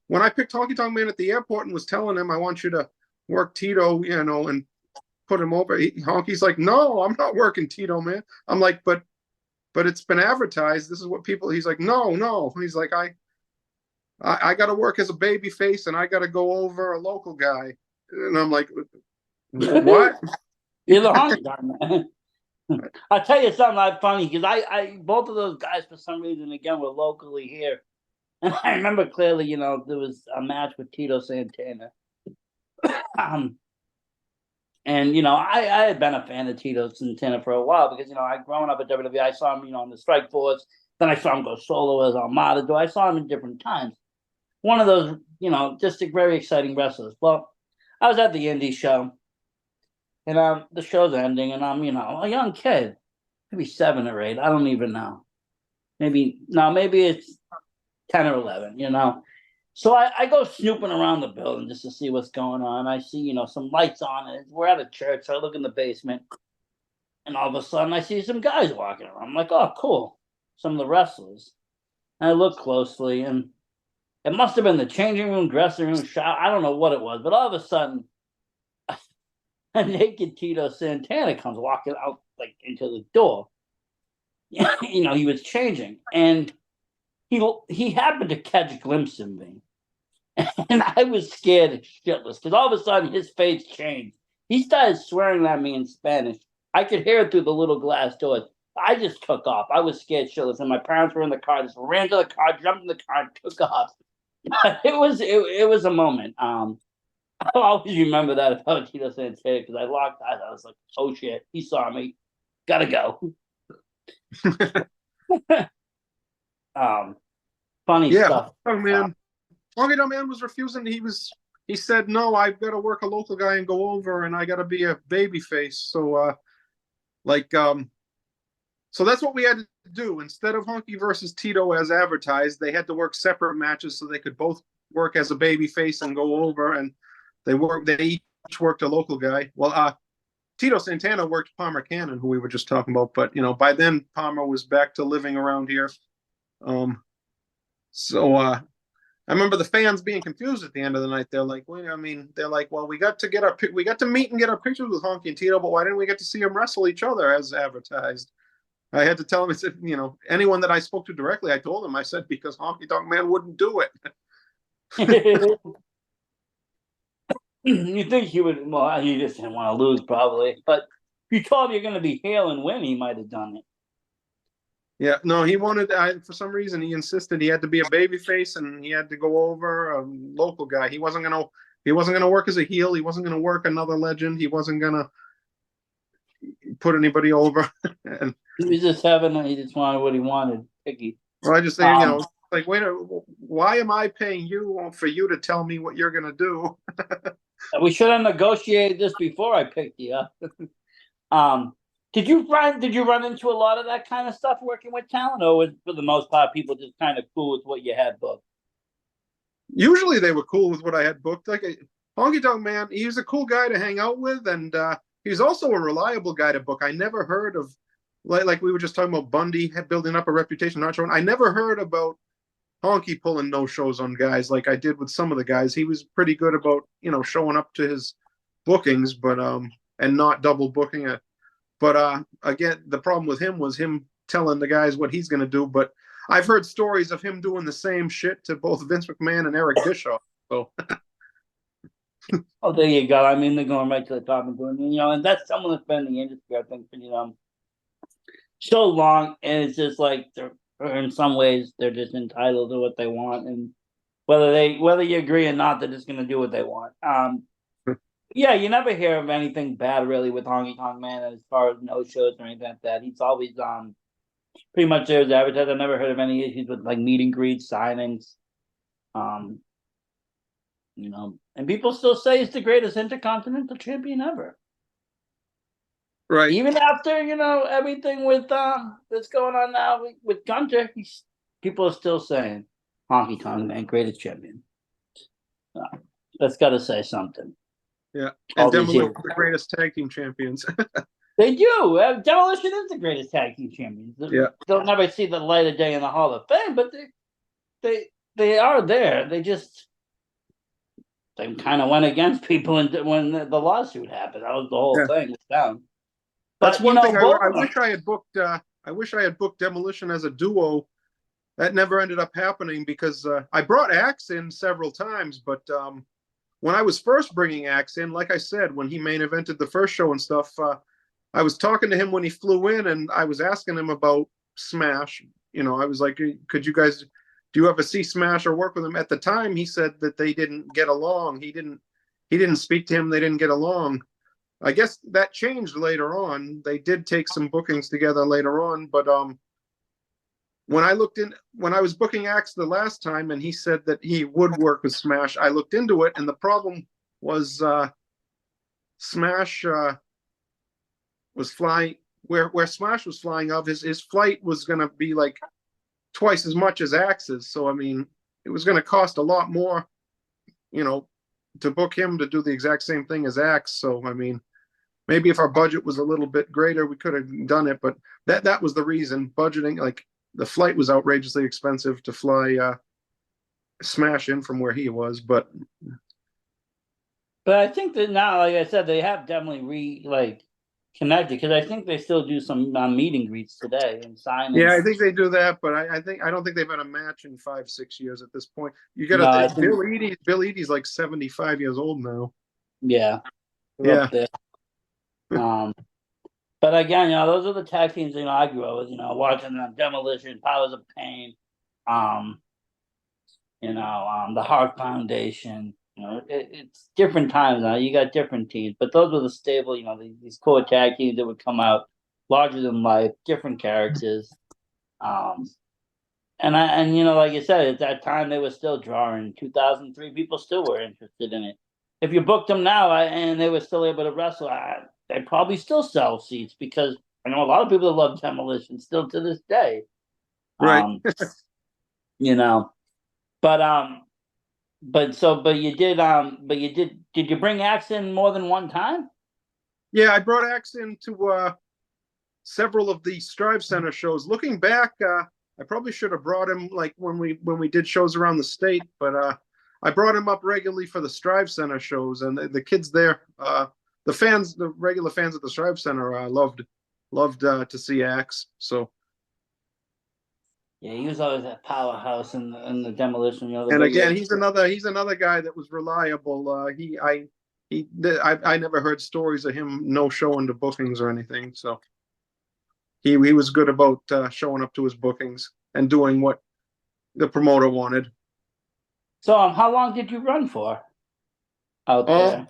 when I picked Honky Tonk Man at the airport and was telling him I want you to work Tito, and put him over, Honky's like, no, I'm not working Tito, man. I'm like, but it's been advertised. This is what people. He's like, no. He's like, I got to work as a baby face and I got to go over a local guy. And I'm like, what? You're the Honky Tonk Man. I'll tell you something funny because I both of those guys for some reason again were locally here, and I remember clearly. There was a match with Tito Santana. And I had been a fan of Tito Santana for a while because I growing up at WWE, I saw him on the Strike Force. Then I saw him go solo as Armada. I saw him in different times. One of those, just very exciting wrestlers. Well, I was at the indie show, and the show's ending, and I'm a young kid, maybe 7 or 8. I don't even know. Maybe it's 10 or 11. So I go snooping around the building just to see what's going on. I see, some lights on, and we're at a church. So I look in the basement, and all of a sudden I see some guys walking around. I'm like, oh, cool. Some of the wrestlers. And I look closely, and it must have been the changing room, dressing room, shower. I don't know what it was, but all of a sudden, a naked Tito Santana comes walking out into the door. He was changing, and he happened to catch a glimpse of me. And I was scared shitless because all of a sudden his face changed. He started swearing at me in Spanish. I could hear it through the little glass doors. I just took off. I was scared shitless, and my parents were in the car. Just ran to the car, jumped in the car, and took off. It was a moment. I'll always remember that about Tito Santana because I locked eyes. I was like, "Oh shit, he saw me. Gotta go." Funny stuff. Oh man. Honky Tonk Man was refusing. He said, no, I've got to work a local guy and go over, and I got to be a baby face. So, so that's what we had to do. Instead of Honky versus Tito as advertised, they had to work separate matches so they could both work as a baby face and go over. And they each worked a local guy. Well, Tito Santana worked Palmer Cannon, who we were just talking about. But by then Palmer was back to living around here. I remember the fans being confused at the end of the night. They're like, well, we got to meet and get our pictures with Honky and Tito, but why didn't we get to see them wrestle each other as advertised? I had to tell them, I said, anyone that I spoke to directly, I told them, I said, because Honky Tonk Man wouldn't do it. You think he would? Well, he just didn't want to lose, probably. But if you told him you're going to be heel and win, he might have done it. Yeah, no, he wanted. For some reason, he insisted he had to be a baby face and he had to go over a local guy. He wasn't gonna. He wasn't gonna work as a heel. He wasn't gonna work another legend. He wasn't gonna put anybody over. And He was just having. He just wanted what he wanted. Picky. well, I just say, Um, like, wait, why am I paying you for you to tell me what you're gonna do? we should have negotiated this before I picked you up. um, did you run into a lot of that kind of stuff working with talent, or was for the most part people just kind of cool with what you had booked? Usually, they were cool with what I had booked. Like Honky Tonk Man, he was a cool guy to hang out with, and he's also a reliable guy to book. I never heard of like we were just talking about Bundy building up a reputation, not showing. I never heard about Honky pulling no shows on guys like I did with some of the guys. He was pretty good about showing up to his bookings, but and not double booking it. But again, the problem with him was him telling the guys what he's going to do. But I've heard stories of him doing the same shit to both Vince McMahon and Eric Bischoff. So Oh, there you go. I mean, they're going right to the top and doing, and that's someone that's been in the industry, I think, for, so long, and it's just like they're in some ways they're just entitled to what they want, and whether you agree or not, they're just going to do what they want. Yeah, you never hear of anything bad really with Honky Tonk Man as far as no shows or anything like that. He's always pretty much there as advertised. I've never heard of any issues with like meet and greets, signings. Um, and people still say he's the greatest intercontinental champion ever. right. Even after, everything with that's going on now with Gunter, people are still saying Honky Tonk Man, greatest champion. That's got to say something. Yeah, and Demolition the greatest tag team champions. They do. Demolition is the greatest tag team champions. Yeah, they'll never see the light of day in the Hall of Fame, but they are there. They kind of went against people when the lawsuit happened. That was the whole thing. Down. That's one thing I wish I had booked. I wish I had booked Demolition as a duo. That never ended up happening because I brought Axe in several times, but when I was first bringing Axe in, like I said, when he main evented the first show and stuff, I was talking to him when he flew in, and I was asking him about Smash. I was like, "Could you guys do you ever see Smash or work with him?" At the time, he said that they didn't get along. He didn't speak to him. They didn't get along. I guess that changed later on. They did take some bookings together later on, but when I was booking Axe the last time and he said that he would work with Smash, I looked into it, and the problem was Smash was flying where Smash was flying of his flight was going to be like twice as much as Axe's. So I mean, it was going to cost a lot more, to book him to do the exact same thing as Axe. So I mean, maybe if our budget was a little bit greater, we could have done it. But that was the reason. Budgeting, like the flight was outrageously expensive to fly Smash in from where he was. But I think that now, like I said, they have definitely connected because I think they still do some meet and greets today and signings. Yeah, I think they do that, but I don't think they've had a match in 5-6 years at this point. You got to think Bill Eadie's like 75 years old now. Yeah, yeah. But again, those are the tag teams I grew up with. Watching them, Demolition, Powers of Pain, the Heart Foundation. It's different times now. You got different teams, but those were the stable. These core tag teams that would come out larger than life, different characters. And like you said, at that time they were still drawing. 2003, people still were interested in it. If you booked them now and they were still able to wrestle, they'd probably still sell seats because I know a lot of people that love Demolition still to this day. Right. Did you bring Axe in more than one time? Yeah, I brought Axe into several of the Strive Center shows. Looking back, I probably should have brought him like when we did shows around the state, but I brought him up regularly for the Strive Center shows, and the kids there, the regular fans at the Strive Center, loved to see Axe. So yeah, he was always that powerhouse in the Demolition. And again, he's another guy that was reliable. I never heard stories of him no showing to bookings or anything. So he was good about showing up to his bookings and doing what the promoter wanted. So, how long did you run for out Um, there?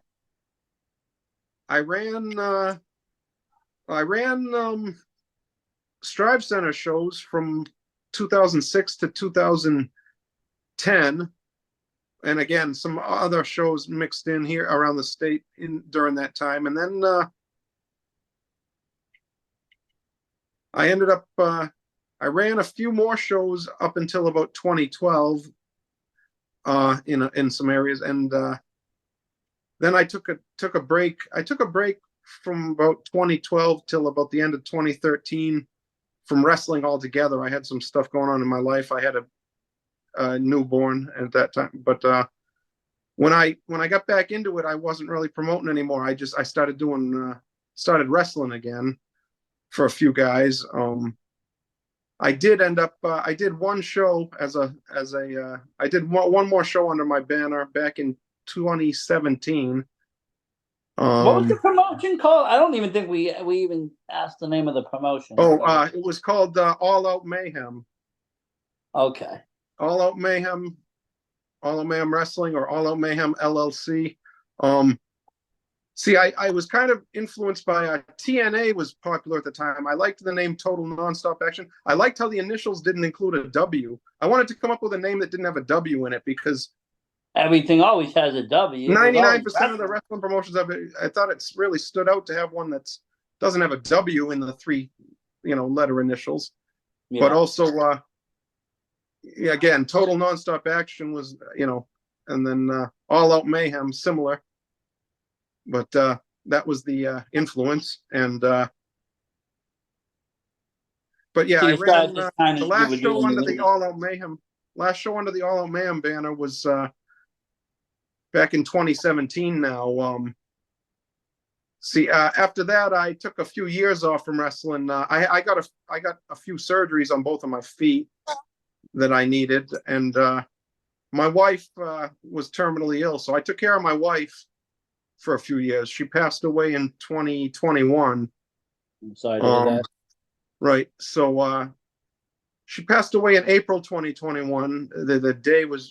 I ran Strive Center shows from 2006 to 2010, and again some other shows mixed in here around the state in during that time, and then I ended up I ran a few more shows up until about 2012 in some areas, and then I took a break. I took a break from about 2012 till about the end of 2013 from wrestling altogether. I had some stuff going on in my life. I had a newborn at that time, but when I got back into it, I wasn't really promoting anymore. I started doing started wrestling again for a few guys. I did end up I did one show I did one more show under my banner back in 2017. What was the Um, promotion called? I don't even think we even asked the name of the promotion. it was called All Out Mayhem. Okay. All Out Mayhem, All Out Mayhem Wrestling, or All Out Mayhem LLC. See, I was kind of influenced by TNA was popular at the time. I liked the name Total Nonstop Action. I liked how the initials didn't include a W. I wanted to come up with a name that didn't have a W in it because Everything always has a W. 99% of the wrestling promotions I thought it's really stood out to have one that doesn't have a W in the three, letter initials. Yeah. But also, again, Total Nonstop Action was, and then All Out Mayhem, similar. But that was the influence. And but yeah, So I you ran started just kind the of you were last show doing under the the All Out Mayhem. Last show under the All Out Mayhem banner was back in 2017 now. See, after that, I took a few years off from wrestling. I got a few surgeries on both of my feet that I needed, and my wife was terminally ill, so I took care of my wife for a few years. She passed away in 2021. I'm sorry to hear that. Right. So she passed away in April 2021. The day was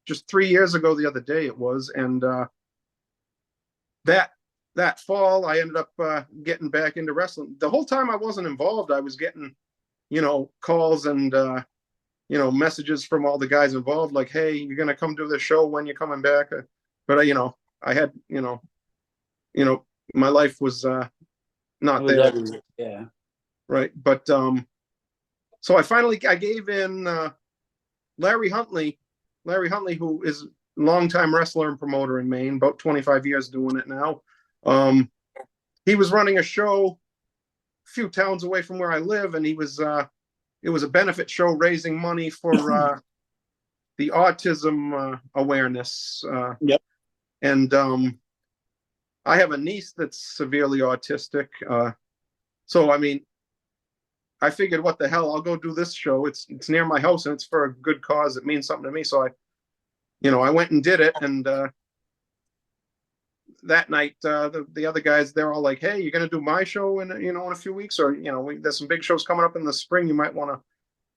just 3 years ago. The other day it was, and that fall I ended up getting back into wrestling. The whole time I wasn't involved, I was getting, calls and messages from all the guys involved, like, "Hey, you're gonna come do the show when you're coming back." But I had, my life was not there. Everywhere. Yeah. Right. But so I gave in Larry Huntley, who is a longtime wrestler and promoter in Maine, about 25 years doing it now. He was running a show a few towns away from where I live, and it was a benefit show raising money for the autism awareness. Yep. And I have a niece that's severely autistic. So, I mean, I figured, what the hell, I'll go do this show. It's near my house and it's for a good cause. It means something to me. So I went and did it. And that night, the other guys, they're all like, "Hey, you're going to do my show in a few weeks, or, there's some big shows coming up in the spring. You might want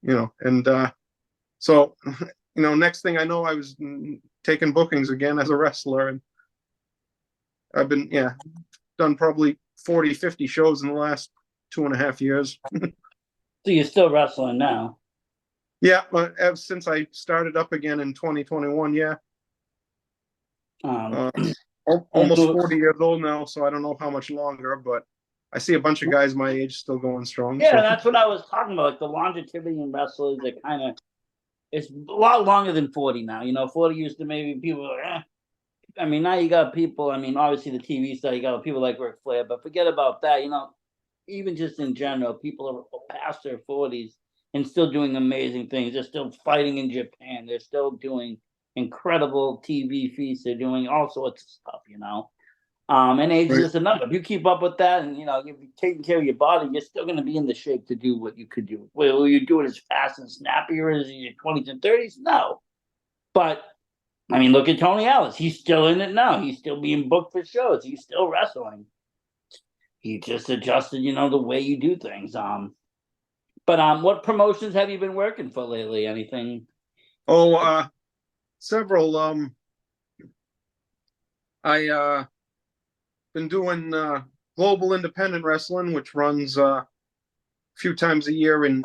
to, and so, next thing I know, I was taking bookings again as a wrestler, and I've been, done probably 40, 50 shows in the last 2.5 years. So you're still wrestling now? Yeah, but ever since I started up again in 2021, yeah. Almost 40 years old now, so I don't know how much longer, but I see a bunch of guys my age still going strong. Yeah, so. that's what I was talking about. Like the longevity in wrestlers, it's a lot longer than 40 now. 40 used to maybe people were, I mean, now you got people, obviously the TV star, you got people like Ric Flair, but forget about that. Even just in general, people are past their 40s and still doing amazing things. They're still fighting in Japan. They're still doing incredible TV feats. They're doing all sorts of stuff, And age is just a number. If you keep up with that and, you're taking care of your body, you're still going to be in the shape to do what you could do. Will you do it as fast and snappier as in your 20s and 30s? No. But, look at Tony Ellis. He's still in it now. He's still being booked for shows. He's still wrestling. He just adjusted, the way you do things. But what promotions have you been working for lately? Anything? Oh, several. I been doing Global Independent Wrestling, which runs a few times a year in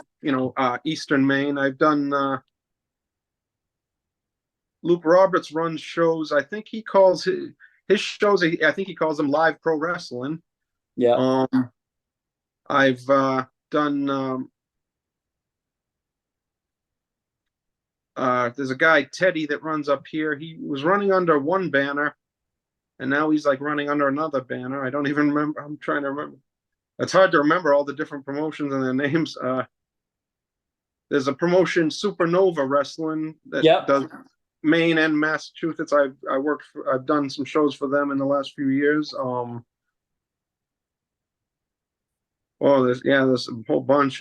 Eastern Maine. I've done Luke Roberts runs shows. I think he calls his shows. I think he calls them Live Pro Wrestling. Yeah. I've done. There's a guy Teddy that runs up here. He was running under one banner, and now he's like running under another banner. I don't even remember. I'm trying to remember. It's hard to remember all the different promotions and their names. There's a promotion, Supernova Wrestling, that does Maine and Massachusetts. I've done some shows for them in the last few years. There's a whole bunch.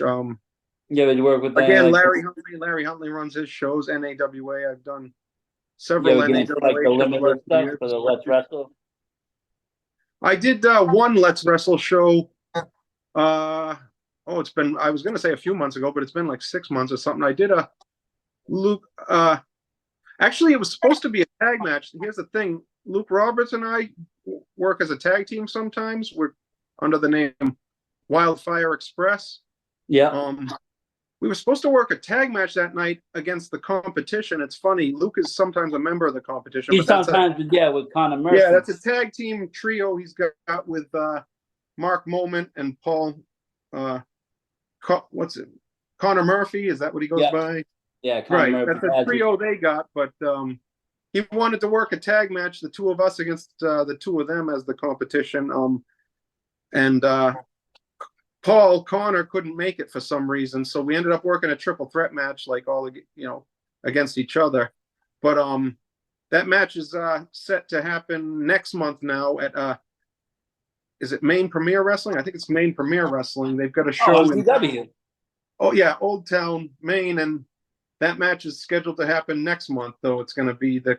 Yeah, but you work with again, Larry Huntley. Larry Huntley runs his shows. NAWA. I've done several NAWA like the shows limited stuff for the Let's Wrestle. I did one Let's Wrestle show. It's been, I was going to say a few months ago, but it's been like 6 months or something. I did a Luke. Actually, it was supposed to be a tag match. Here's the thing: Luke Roberts and I work as a tag team sometimes. We're under the name Wildfire Express. Yeah. We were supposed to work a tag match that night against the competition. It's funny, Luke is sometimes a member of the competition. With Connor Murphy. Yeah, that's a tag team trio he's got with Mark Moment and Paul. What's it? Connor Murphy, is that what he goes by? Yeah, Connor Murphy. That's a trio they got, but he wanted to work a tag match, the two of us against the two of them as the competition. And Connor couldn't make it for some reason, so we ended up working a triple threat match, like against each other. But that match is set to happen next month now at is it Maine Premier Wrestling? I think it's Maine Premier Wrestling. They've got a show in VSW. Oh yeah, Old Town, Maine, and that match is scheduled to happen next month. Though it's going to be the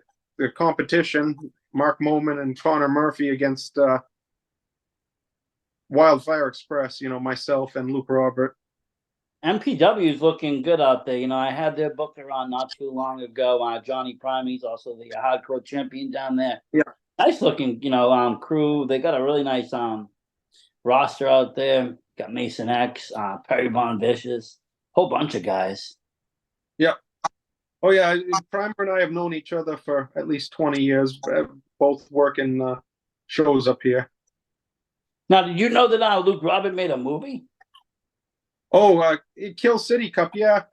competition: Mark Moment and Connor Murphy against Wildfire Express. Myself and Luke Robert. MPW is looking good out there. I had their booker on not too long ago. Johnny Prime, he's also the hardcore champion down there. Yeah. Nice looking, crew. They got a really nice roster out there. Got Mason X, Perry Von Vicious, whole bunch of guys. Yeah. Oh yeah, Primer and I have known each other for at least 20 years. Both working shows up here. Now, did you know that Luke Robert made a movie? Oh, Kill City Cup. Yeah.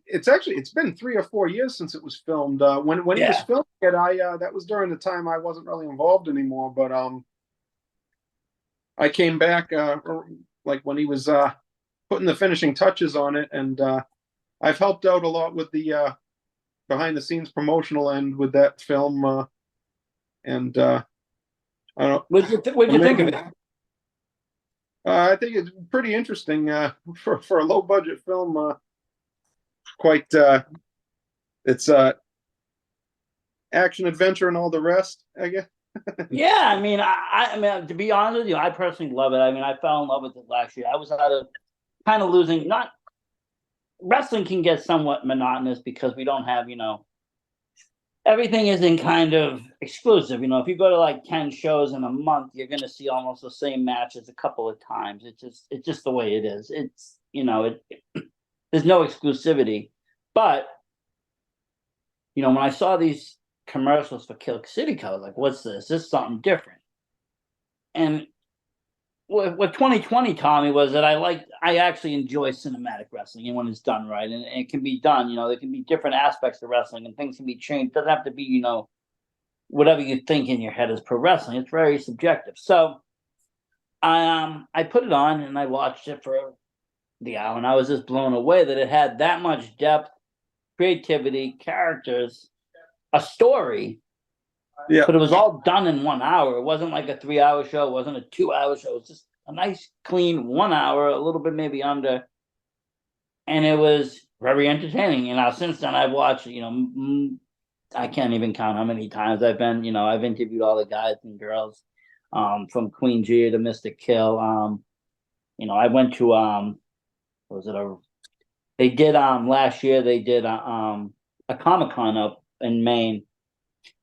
It's been 3 or 4 years since it was filmed. When he was filming it, that was during the time I wasn't really involved anymore. But I came back like when he was putting the finishing touches on it, and I've helped out a lot with the behind the scenes promotional end with that film. I don't know. What'd you think of it? I think it's pretty interesting for a low budget film. Quite it's action adventure and all the rest, I guess. Yeah, I mean, I mean, to be honest with you, I personally love it. I mean, I fell in love with it last year. I was kind of losing. Not wrestling can get somewhat monotonous because we don't have, everything isn't kind of exclusive. If you go to like 10 shows in a month, you're going to see almost the same matches a couple of times. It's just the way it is. It's there's no exclusivity. But when I saw these commercials for Kill City Cup, I was like, what's this? This is something different. And what 2020 taught me was that I actually enjoy cinematic wrestling, and when it's done right, and it can be done. There can be different aspects of wrestling, and things can be changed. It doesn't have to be whatever you think in your head is pro wrestling. It's very subjective. So I put it on and I watched it for the hour, and I was just blown away that it had that much depth, creativity, characters, a story. Yeah. But it was all done in 1 hour. It wasn't like a 3-hour show. It wasn't a 2-hour show. It was just a nice, clean 1 hour, a little bit maybe under. And it was very entertaining. Since then I've watched, I can't even count how many times I've been, I've interviewed all the guys and girls from Queen Gia to Mr. Kill. I went to was it a they did last year they did a Comic-Con up in Maine,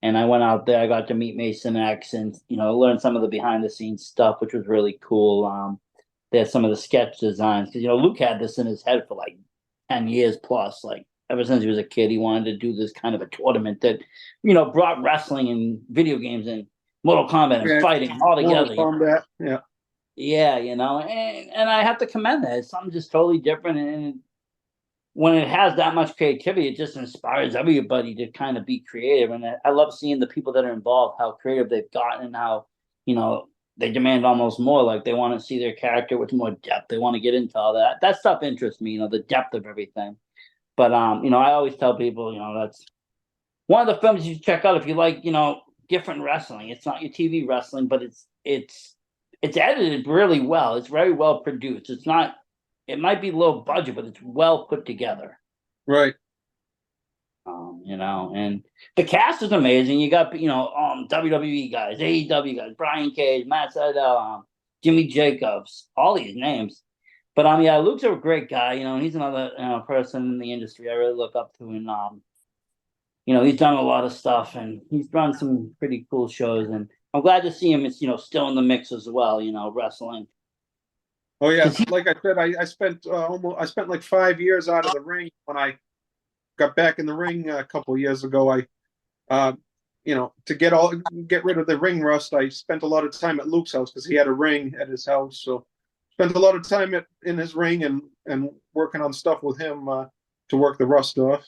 and I went out there. I got to meet Mason X and learn some of the behind the scenes stuff, which was really cool. They had some of the sketch designs because Luke had this in his head for like 10 years plus. Like ever since he was a kid, he wanted to do this kind of a tournament that brought wrestling and video games and Mortal Kombat and fighting all together. Mortal Kombat, yeah. Yeah, and I have to commend that. It's something just totally different, and when it has that much creativity, it just inspires everybody to kind of be creative. And I love seeing the people that are involved, how creative they've gotten, and how they demand almost more. Like they want to see their character with more depth. They want to get into all that. That stuff interests me. The depth of everything. But I always tell people, that's one of the films you should check out if you like, different wrestling. It's not your TV wrestling, but it's edited really well. It's very well produced. It's not. It might be low budget, but it's well put together. Right. And the cast is amazing. You got WWE guys, AEW guys, Brian Cage, Matt Sydal, Jimmy Jacobs, all these names. But yeah, Luke's a great guy. He's another person in the industry I really look up to, and he's done a lot of stuff, and he's run some pretty cool shows, and I'm glad to see him. It's still in the mix as well. Wrestling. Oh yeah, like I said, I spent like 5 years out of the ring. When I got back in the ring a couple of years ago, to get rid of the ring rust, I spent a lot of time at Luke's house because he had a ring at his house. So spent a lot of time in his ring and working on stuff with him to work the rust off.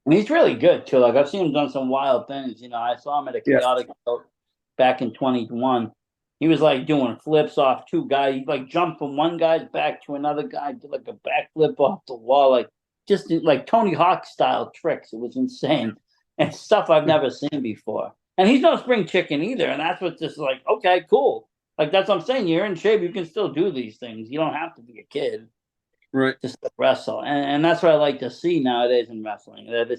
And he's really good too. Like I've seen him done some wild things. I saw him at a chaotic show back in 2021. He was like doing flips off two guys. He like jumped from one guy's back to another guy, did like a backflip off the wall, like just like Tony Hawk style tricks. It was insane and stuff I've never seen before. And he's no spring chicken either. And that's what's just like, okay, cool. Like that's what I'm saying. You're in shape. You can still do these things. You don't have to be a kid, right? Just to wrestle. And that's what I like to see nowadays in wrestling. That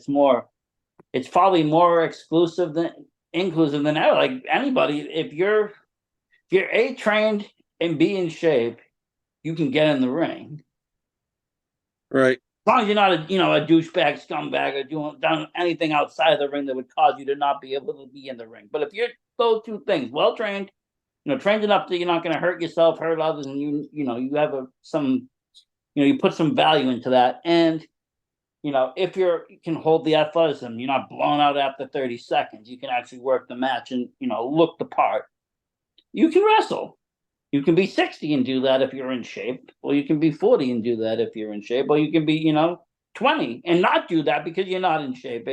it's probably more inclusive than ever. Like anybody, if you're A, trained, and B, in shape, you can get in the ring. Right. As long as you're not a douchebag, scumbag, or done anything outside of the ring that would cause you to not be able to be in the ring. But if you're those two things, well trained, trained enough that you're not going to hurt yourself, hurt others, and you have you put some value into that. And if you can hold the athleticism, you're not blown out after 30 seconds. You can actually work the match and look the part. You can wrestle. You can be 60 and do that if you're in shape, or you can be 40 and do that if you're in shape, or you can be 20 and not do that because you're not in shape.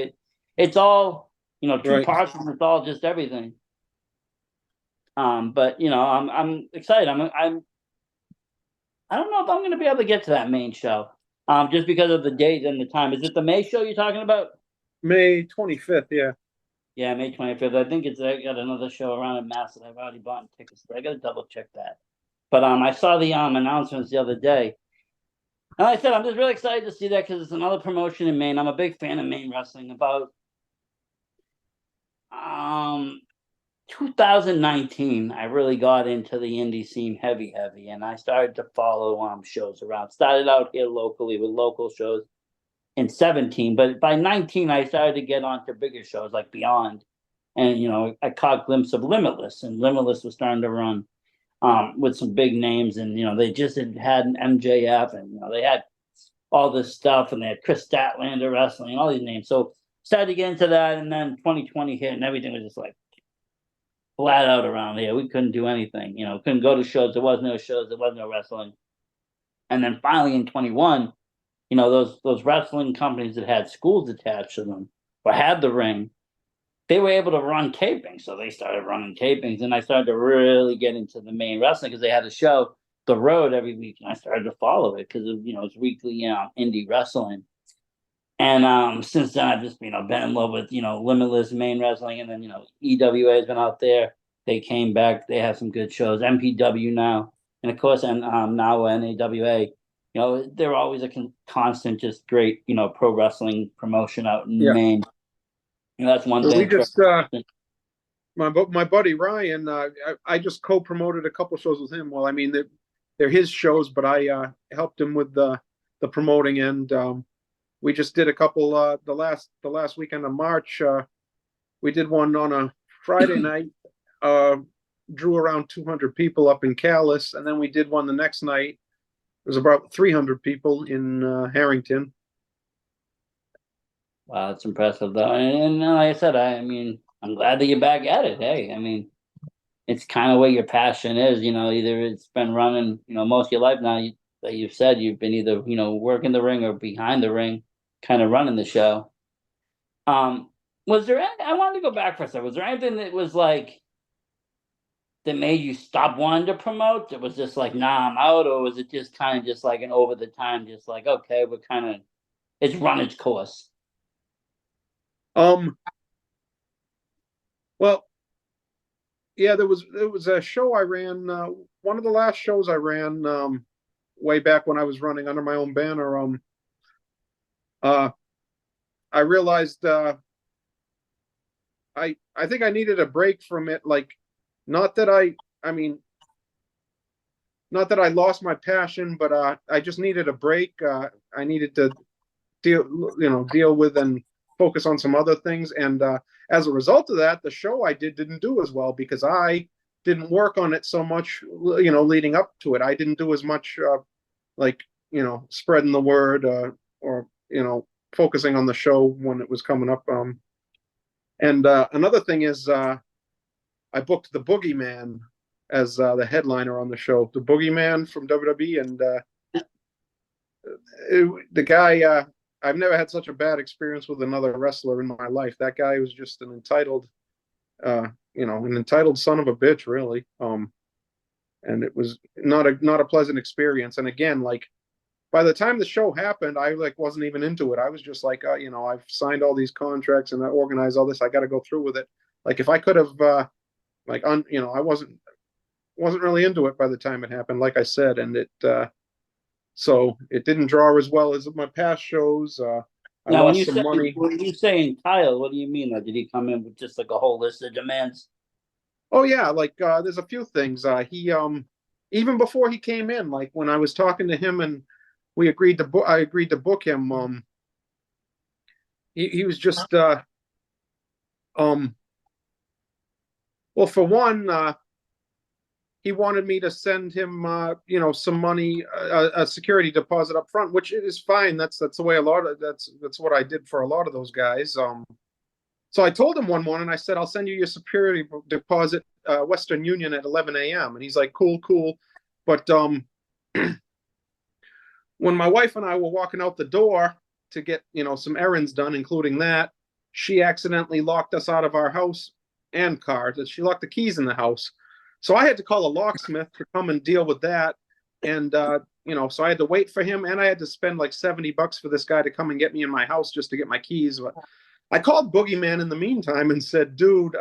It's all two parts, and it's all just everything. But I'm excited. I don't know if I'm going to be able to get to that main show, just because of the date and the time. Is it the May show you're talking about? May 25th, yeah. Yeah, May 25th. I think I got another show around in Mass that I've already bought tickets for. I got to double check that. But I saw the announcements the other day. And like I said, I'm just really excited to see that because it's another promotion in Maine. I'm a big fan of Maine wrestling. About 2019, I really got into the indie scene heavy, and I started to follow shows around. Started out here locally with local shows in 17, but by 19 I started to get onto bigger shows like Beyond, and I caught a glimpse of Limitless, and Limitless was starting to run with some big names, and they just had an MJF, and they had all this stuff, and they had Chris Statlander wrestling, all these names. So started to get into that, and then 2020 hit, and everything was just like flat out around here. We couldn't do anything, couldn't go to shows. There was no shows, there was no wrestling. And then finally in 21, those wrestling companies that had schools attached to them or had the ring, they were able to run tapings. So they started running tapings, and I started to really get into the Maine wrestling because they had a show, The Road, every week, and I started to follow it because it's weekly indie wrestling. And since then, I've just been in love with Limitless, Maine wrestling, and then EWA has been out there. They came back. They have some good shows. MPW now, and of course, and now NAWA. They're always a constant, just great, pro wrestling promotion out in Maine. That's one thing. We just, my buddy Ryan, I just co-promoted a couple shows with him. Well, I mean, they're his shows, but I helped him with the promoting end. We just did a couple the last weekend of March. We did one on a Friday night. Drew around 200 people up in Calais, and then we did one the next night. It was about 300 people in Harrington. Wow, that's impressive, though. And like I said, I mean, I'm glad that you're back at it. Hey, I mean, it's kind of what your passion is. Either it's been running, most of your life now. That you've said you've been either working the ring or behind the ring, kind of running the show. Was there I wanted to go back for a second. Was there anything that was like that made you stop wanting to promote? It was just like, nah, I'm out, or was it just kind of just like an over the time, just like, okay, we're kind of it's run its course? Well, yeah, there was a show I ran. One of the last shows I ran way back when I was running under my own banner. I realized I think I needed a break from it. Like, not that I mean, not that I lost my passion, but I just needed a break. I needed to deal with and focus on some other things. And as a result of that, the show I didn't do as well because I didn't work on it so much, leading up to it. I didn't do as much spreading the word or focusing on the show when it was coming up. And another thing is I booked the Boogeyman as the headliner on the show, the Boogeyman from WWE. And the guy, I've never had such a bad experience with another wrestler in my life. That guy was just an entitled son of a bitch, really. And it was not a pleasant experience. And again, like, by the time the show happened, I wasn't even into it. I was just like, I've signed all these contracts and I organized all this. I got to go through with it. Like, if I could have, I wasn't really into it by the time it happened, like I said, and so it didn't draw as well as my past shows. I Now, lost some money. when you say entitled, what do you mean? Like, did he come in with just like a whole list of demands? Oh yeah, like there's a few things. He even before he came in, like when I was talking to him and I agreed to book him. He was just well, for one, he wanted me to send him some money, a security deposit up front, which is fine. That's the way that's what I did for a lot of those guys. So I told him one morning, I said, I'll send you your security deposit, Western Union at 11 a.m. And he's like, cool. But when my wife and I were walking out the door to get, some errands done, including that, she accidentally locked us out of our house and car. She locked the keys in the house. So I had to call a locksmith to come and deal with that. And, so I had to wait for him, and I had to spend like $70 for this guy to come and get me in my house just to get my keys. But I called Boogeyman in the meantime and said, dude,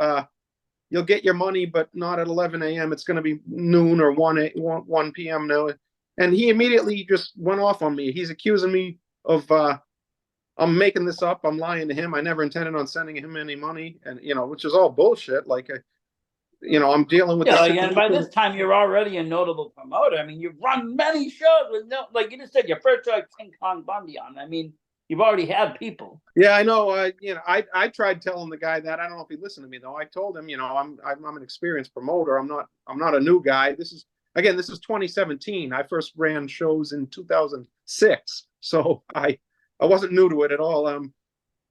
you'll get your money, but not at 11 a.m. It's going to be noon or 1 p.m. now. And he immediately just went off on me. He's accusing me of, I'm making this up. I'm lying to him. I never intended on sending him any money. And, which is all bullshit. Like, I'm dealing with Yeah, and by this time you're already a notable promoter. I mean, you've run many shows with like you just said, your first show King Kong Bundy on. I mean, you've already had people. Yeah, I know. I tried telling the guy that. I don't know if he listened to me though. I told him, I'm an experienced promoter. I'm not a new guy. This is 2017. I first ran shows in 2006, so I wasn't new to it at all.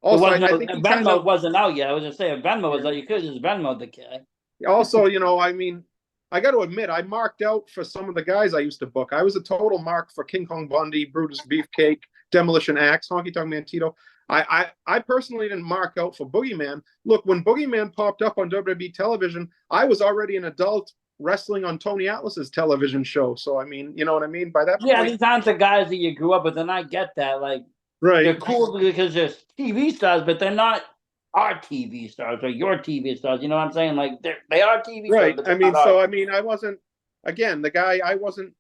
Also, I think Venmo wasn't out yet. I was just saying, Venmo was out. You could just Venmo the kid. Also, I got to admit, I marked out for some of the guys I used to book. I was a total mark for King Kong Bundy, Brutus Beefcake, Demolition Axe, Honky Tonk Man Tito. I personally didn't mark out for Boogeyman. Look, when Boogeyman popped up on WWE television, I was already an adult wrestling on Tony Atlas's television show. So, I mean, you know what I mean? By that point, these aren't the guys that you grew up with, and I get that. Like, right. They're cool because they're TV stars, but they're not our TV stars or your TV stars. You know what I'm saying? Like they are TV stars. Right. I wasn't, again, the guy, I wasn't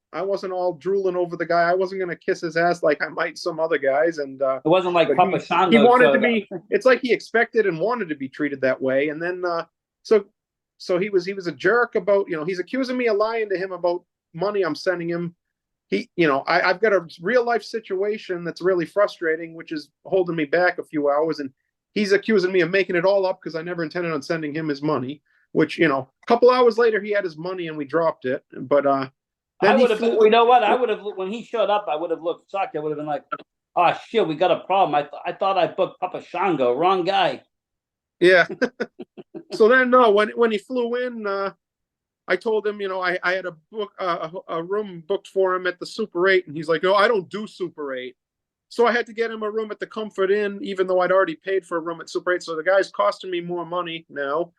all drooling over the guy. I wasn't going to kiss his ass like I might some other guys. And it wasn't like Papa Shando. He wanted to be, it's like he expected and wanted to be treated that way. And then, so he was a jerk about, he's accusing me of lying to him about money I'm sending him I've got a real life situation that's really frustrating, which is holding me back a few hours. And he's accusing me of making it all up because I never intended on sending him his money, which, a couple hours later, he had his money and we dropped it. But I then he would have, flew. you know what? I would have, when he showed up, I would have looked shocked. I would have been like, oh shit, we got a problem. I thought I booked Papa Shango, wrong guy. Yeah. So then, no, when he flew in, I told him, I had a room booked for him at the Super 8, and he's like, no, I don't do Super 8. So I had to get him a room at the Comfort Inn, even though I'd already paid for a room at Super 8. So the guy's costing me more money now.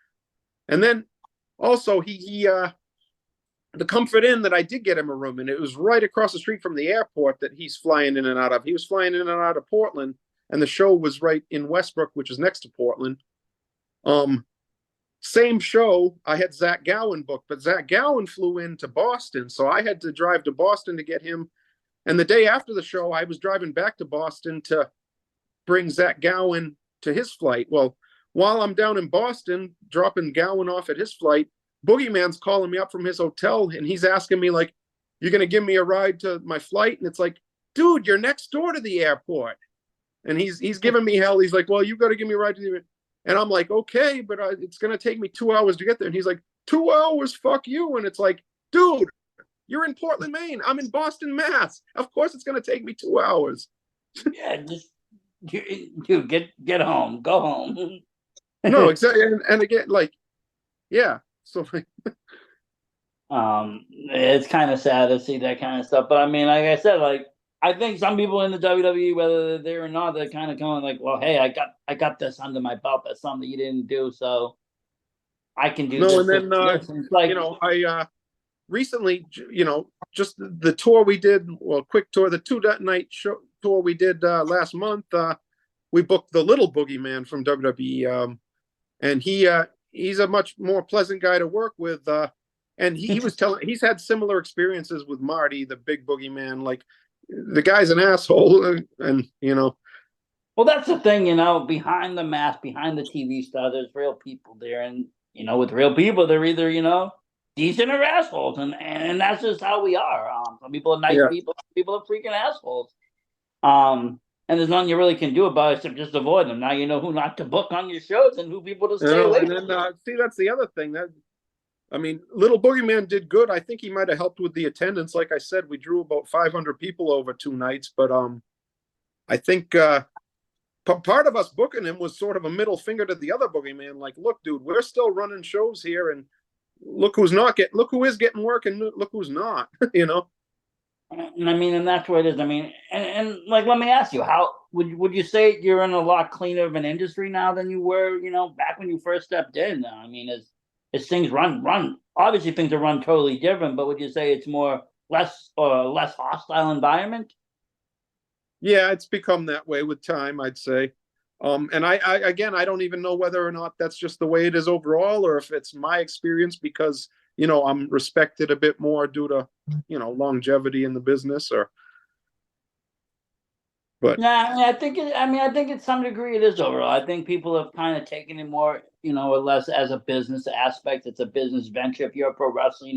And then also the Comfort Inn that I did get him a room in, it was right across the street from the airport that he's flying in and out of. He was flying in and out of Portland, and the show was right in Westbrook, which is next to Portland. Same show, I had Zach Gowen booked, but Zach Gowen flew into Boston, so I had to drive to Boston to get him. And the day after the show, I was driving back to Boston to bring Zach Gowen to his flight. Well, while I'm down in Boston, dropping Gowen off at his flight, Boogeyman's calling me up from his hotel, and he's asking me, like, you're going to give me a ride to my flight? And it's like, dude, you're next door to the airport. And he's giving me hell. He's like, well, you got to give me a ride to the. And I'm like, okay, but it's going to take me 2 hours to get there. And he's like, 2 hours, fuck you. And it's like, dude, you're in Portland, Maine. I'm in Boston, Mass. Of course it's going to take me 2 hours. Yeah, just dude, get home, go home. No, exactly. And again, like, yeah. So like, it's kind of sad to see that kind of stuff. But I mean, like I said, like I think some people in the WWE, whether they're there or not, they're kind of going like, well, hey, I got this under my belt. That's something you didn't do, so I can do no, this. and then It's like, I recently, just the tour we did, well, quick tour, the 2 night show tour we did last month. We booked the Little Boogeyman from WWE, and he's a much more pleasant guy to work with. And he was telling, he's had similar experiences with Marty, the Big Boogeyman. Like, the guy's an asshole, and well, that's the thing, behind the mask, behind the TV star, there's real people there, and with real people, they're either decent or assholes, and that's just how we are. Some people are nice yeah. people, some people are freaking assholes. And there's nothing you really can do about it except just avoid them. Now you know who not to book on your shows and who people to stay away from. And then see, that's the other thing. I mean, Little Boogeyman did good. I think he might have helped with the attendance. Like I said, we drew about 500 people over 2 nights, but I think part of us booking him was sort of a middle finger to the other Boogeyman. Like, look, dude, we're still running shows here, and look who is getting work, and look who's not. And I mean, and that's where it is. I mean, and like, let me ask you, how would you say you're in a lot cleaner of an industry now than you were, back when you first stepped in? I mean, as things run, obviously things are run totally different, but would you say it's less hostile environment? Yeah, it's become that way with time, I'd say. And I again, I don't even know whether or not that's just the way it is overall, or if it's my experience because I'm respected a bit more due to longevity in the business, but yeah, I think to some degree it is overall. I think people have kind of taken it more, or less as a business aspect. It's a business venture. If you're a pro wrestler,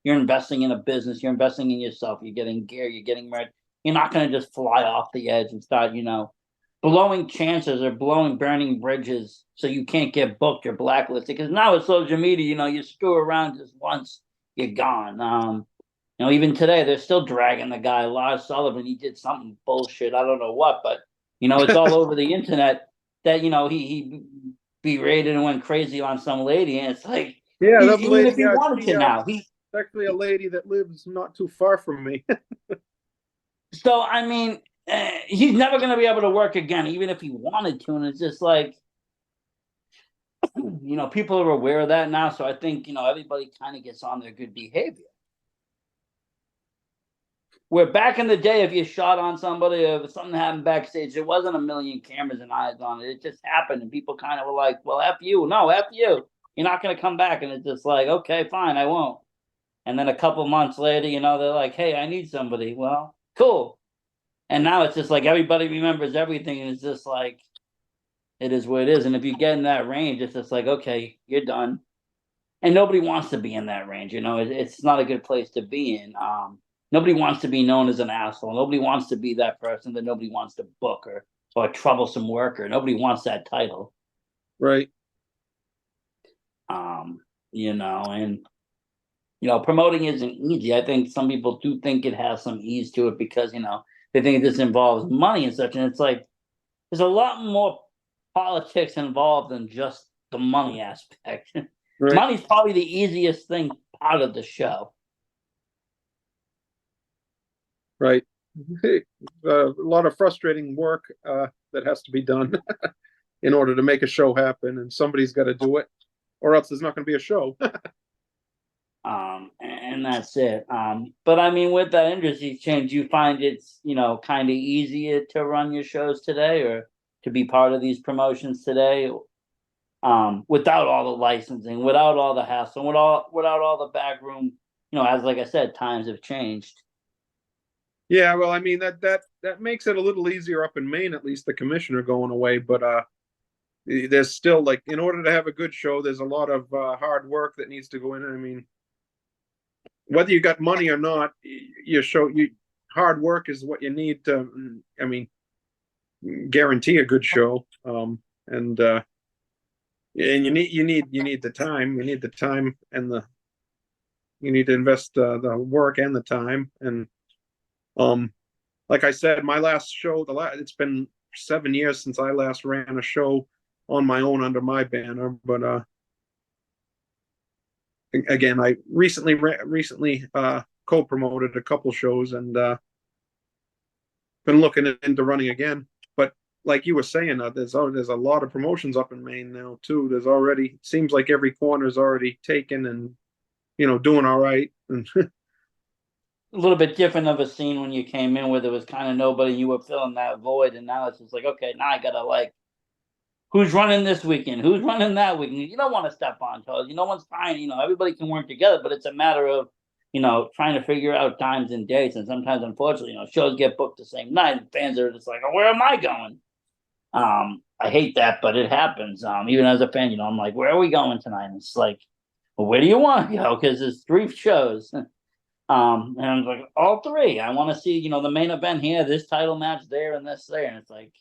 you're investing in a business. You're investing in yourself. You're getting gear. You're getting merch. You're not going to just fly off the edge and start, blowing chances or burning bridges so you can't get booked or blacklisted. Because now with social media, you screw around just once, you're gone. Even today they're still dragging the guy Lars Sullivan. He did something bullshit. I don't know what, but it's all over the internet that he berated and went crazy on some lady, and it's like, yeah, that even lady, if he wanted to now, he's actually a lady that lives not too far from me. So I mean, he's never going to be able to work again, even if he wanted to. And it's just like, people are aware of that now. So I think, everybody kind of gets on their good behavior. Where back in the day, if you shot on somebody or if something happened backstage, there wasn't a million cameras and eyes on it. It just happened. And people kind of were like, well, F you. No, F you. You're not going to come back. And it's just like, okay, fine, I won't. And then a couple months later, they're like, hey, I need somebody. Well, cool. And now it's just like everybody remembers everything, and it's just like it is what it is. And if you get in that range, it's just like, okay, you're done. And nobody wants to be in that range. It's not a good place to be in. nobody wants to be known as an asshole. Nobody wants to be that person that nobody wants to book or a troublesome worker. Nobody wants that title. Right. And promoting isn't easy. I think some people do think it has some ease to it because, they think this involves money and such. And it's like, there's a lot more politics involved than just the money aspect. Right. Money's probably the easiest thing out of the show. Right. A lot of frustrating work that has to be done in order to make a show happen, and somebody's got to do it, or else there's not going to be a show. And that's it. But I mean, with that industry change, you find it's kind of easier to run your shows today, or to be part of these promotions today, without all the licensing, without all the hassle, without all the backroom. As like I said, times have changed. Yeah, well, I mean that makes it a little easier up in Maine, at least the commissioner going away. But there's still, like, in order to have a good show, there's a lot of hard work that needs to go in. I mean, whether you got money or not, hard work is what you need to, I mean, guarantee a good show. And you need the time. You need the time you need to invest the work and the time. And like I said, my last show, it's been 7 years since I last ran a show on my own under my banner. But again, I recently co-promoted a couple shows, and been looking into running again. But like you were saying, there's a lot of promotions up in Maine now too. There's already, seems like every corner is already taken and doing all right. And A little bit different of a scene when you came in, where there was kind of nobody. You were filling that void, and now it's just like, okay, now I gotta who's running this weekend? Who's running that weekend? You don't want to step on toes. No one's trying. Everybody can work together, but it's a matter of trying to figure out times and dates. And sometimes, unfortunately, shows get booked the same night, and fans are just like, oh, where am I going? I hate that, but it happens. Even as a fan, I'm like, where are we going tonight? And it's like, well, where do you want to go? Because there's 3 shows. And I was like, all 3. I want to see, the main event here, this title match there, and this there. And it's like,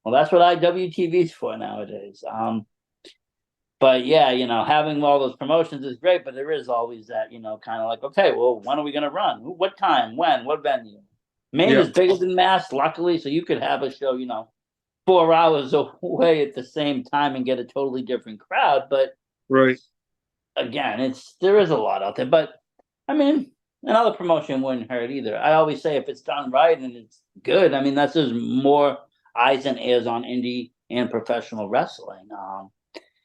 well, that's what IWTV's for nowadays. But yeah, having all those promotions is great, but there is always that, kind of like, okay, well, when are we going to run? What time? When? What venue? Maine is bigger than Mass, luckily, so you could have a show, 4 hours away at the same time and get a totally different crowd. But right. Again, there is a lot out there. But I mean, another promotion wouldn't hurt either. I always say, if it's done right and it's good, I mean, that's just more eyes and ears on indie and professional wrestling.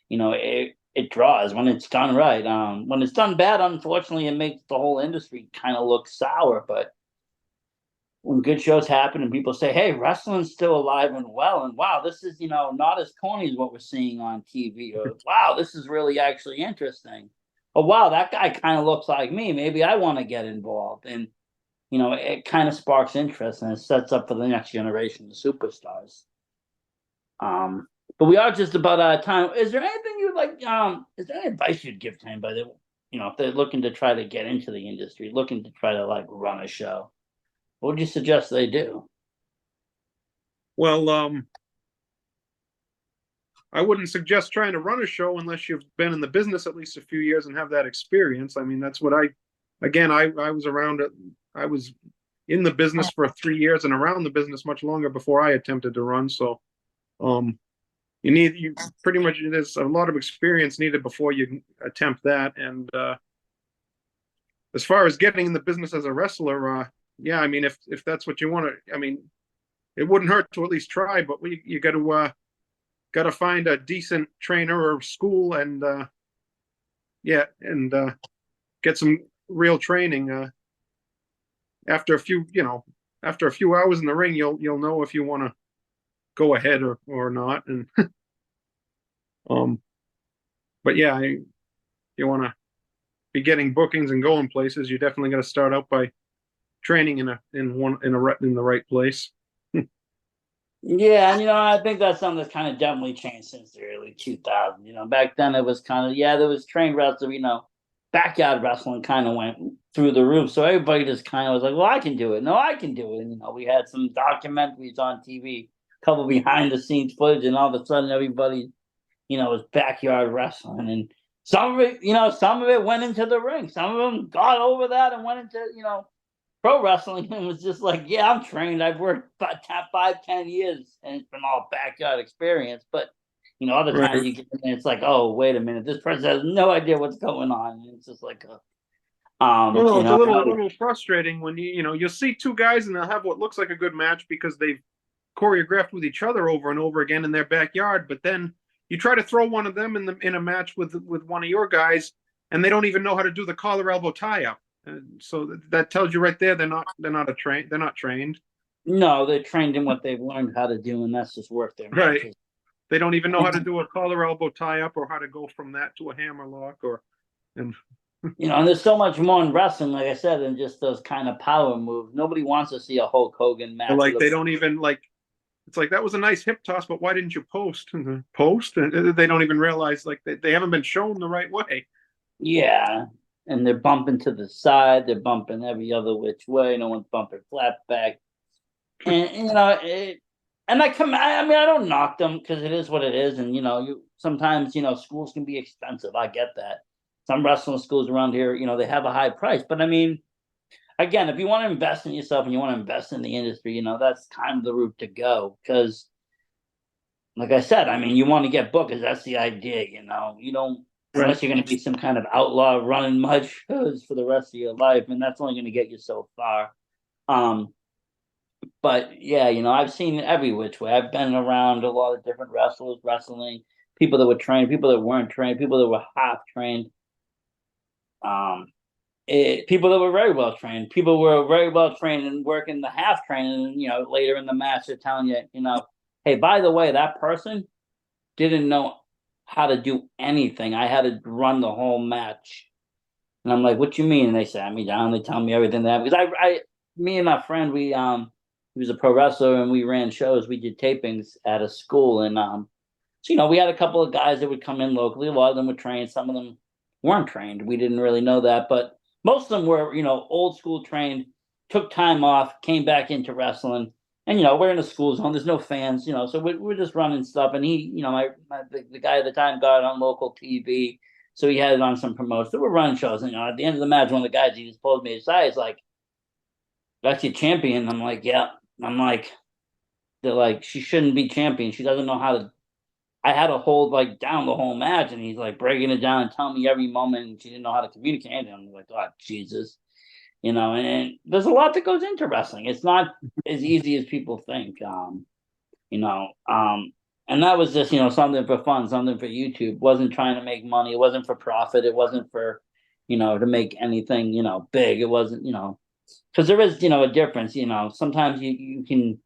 It draws when it's done right. When it's done bad, unfortunately, it makes the whole industry kind of look sour. But when good shows happen and people say, hey, wrestling's still alive and well, and wow, this is, not as corny as what we're seeing on TV, or wow, this is really actually interesting. Oh, wow, that guy kind of looks like me. Maybe I want to get involved. And, it kind of sparks interest, and it sets up for the next generation of superstars. But we are just about out of time. Is there anything you'd like, is there any advice you'd give to anybody that, if they're looking to try to get into the industry, looking to try to run a show? What would you suggest they do? Well, I wouldn't suggest trying to run a show unless you've been in the business at least a few years and have that experience. I mean, that's what I was around it. I was in the business for 3 years and around the business much longer before I attempted to run. So, you pretty much, there's a lot of experience needed before you attempt that. And as far as getting in the business as a wrestler, yeah, I mean, if that's what you want to, I mean, it wouldn't hurt to at least try. But you got to find a decent trainer or school, and get some real training. After a few hours in the ring, you'll know if you want to go ahead or not. And but yeah, you want to be getting bookings and going places. You definitely got to start out by training in the right place. Yeah, and I think that's something that's kind of definitely changed since the early 2000s. Back then it was kind of, there was trained wrestling. Backyard wrestling kind of went through the roof. So everybody just kind of was like, well, I can do it. No, I can do it. And, we had some documentaries on TV, a couple behind the scenes footage, and all of a sudden everybody, was backyard wrestling. And some of it, some of it went into the ring. Some of them got over that and went into, pro wrestling, and was just like, yeah, I'm trained. I've worked about 5, 10 years, and it's been all backyard experience. But other times you get in there, it's like, oh, wait a minute, this person has no idea what's going on. And it's just like well, it's a little frustrating when you'll see two guys and they'll have what looks like a good match because they've choreographed with each other over and over again in their backyard, but then you try to throw one of them in a match with one of your guys, and they don't even know how to do the collar elbow tie up. So that tells you right there they're not trained. No, they're trained in what they've learned how to do, and that's just work their right. matches. They don't even know how to do a collar elbow tie up or how to go from that to a hammer lock and there's so much more in wrestling, like I said, than just those kind of power moves. Nobody wants to see a Hulk Hogan match. Like they don't even like. It's like, that was a nice hip toss, but why didn't you post? Post? And they don't even realize, like, they haven't been shown the right way. Yeah, and they're bumping to the side. They're bumping every other which way. No one's bumping flat back. And, and I don't knock them because it is what it is. And, sometimes, schools can be expensive. I get that. Some wrestling schools around here, they have a high price. But, again, if you want to invest in yourself and you want to invest in the industry, that's kind of the route to go. Because, like I said, you want to get bookers. That's the idea, You don't, unless you're going to be some kind of outlaw running mud shows for the rest of your life, and that's only going to get you so far. But, yeah, I've seen it every which way. I've been around a lot of different wrestlers, wrestling, people that were trained, people that weren't trained, people that were half trained. People that were very well trained, people were very well trained and working the half training, and later in the match they're telling you, hey, by the way, that person didn't know how to do anything. I had to run the whole match. And I'm like, what you mean? And they sat me down, they tell me everything that, because me and my friend, he was a pro wrestler and we ran shows, we did tapings at a school, and so we had a couple of guys that would come in locally. A lot of them were trained, some of them weren't trained. We didn't really know that, but most of them were, old school trained, took time off, came back into wrestling. And, we're in a school zone. There's no fans, so we're just running stuff. And he, the guy at the time got it on local TV. So he had it on some promotions. So we're running shows. And, at the end of the match, one of the guys, he just pulled me aside. He's like, that's your champion. I'm like, yeah. I'm like, they're like, she shouldn't be champion. She doesn't know how to. I had to hold down the whole match, and he's breaking it down and telling me every moment, and she didn't know how to communicate. And I'm like, oh, Jesus, and there's a lot that goes into wrestling. It's not as easy as people think, and that was just, something for fun, something for YouTube. Wasn't trying to make money. It wasn't for profit. It wasn't for, to make anything, big. It wasn't, because there is, a difference, sometimes you can.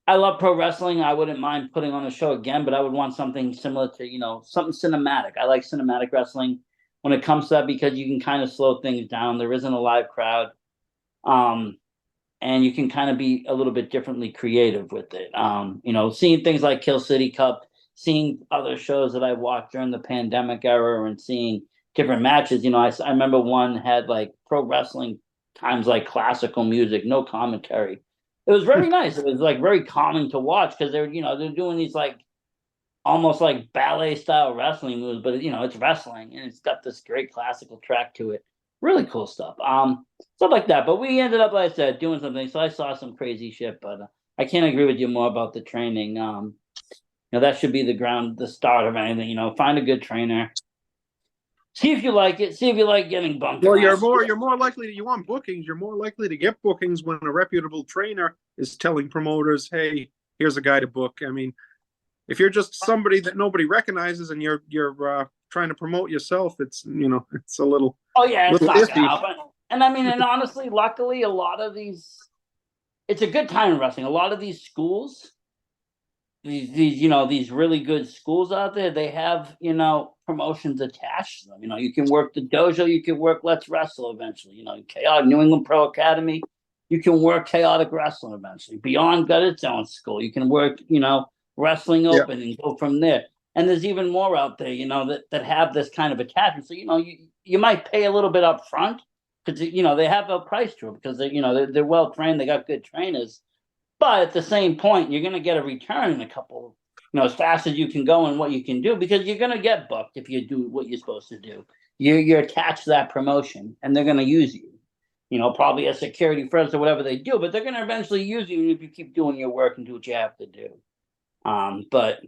I love pro wrestling. I wouldn't mind putting on a show again, but I would want something similar to, something cinematic. I like cinematic wrestling when it comes to that because you can kind of slow things down. There isn't a live crowd. And you can kind of be a little bit differently creative with it. Seeing things like Kill City Cup, seeing other shows that I watched during the pandemic era and seeing different matches. I remember one had pro wrestling times classical music, no commentary. It was very nice. It was very calming to watch because they're doing these almost ballet style wrestling moves, but it's wrestling and it's got this great classical track to it. Really cool stuff. Stuff like that. But we ended up, like I said, doing something. So I saw some crazy shit, but I can't agree with you more about the training. That should be the start of anything. Find a good trainer. See if you like it. See if you like getting bumped. Well, you're more likely to, you want bookings. You're more likely to get bookings when a reputable trainer is telling promoters, "Hey, here's a guy to book." If you're just somebody that nobody recognizes and you're trying to promote yourself, it's it's a little. Oh yeah, it's not gonna happen. And and honestly, luckily, a lot of these, it's a good time in wrestling. A lot of these schools, these really good schools out there, they have promotions attached to them. You can work the dojo, you can work Let's Wrestle eventually. Chaotic New England Pro Academy, you can work Chaotic Wrestling eventually. Beyond got its own school. You can work Wrestling Open and go from there. And there's even more out there, that have this kind of attachment. So you might pay a little bit up front, because they have a price to it because they're well trained, they got good trainers, but at the same point, you're going to get a return in a couple, as fast as you can go and what you can do, because you're going to get booked if you do what you're supposed to do. You're attached to that promotion, and they're going to use you. Probably as security first or whatever they do, but they're going to eventually use you if you keep doing your work and do what you have to do. But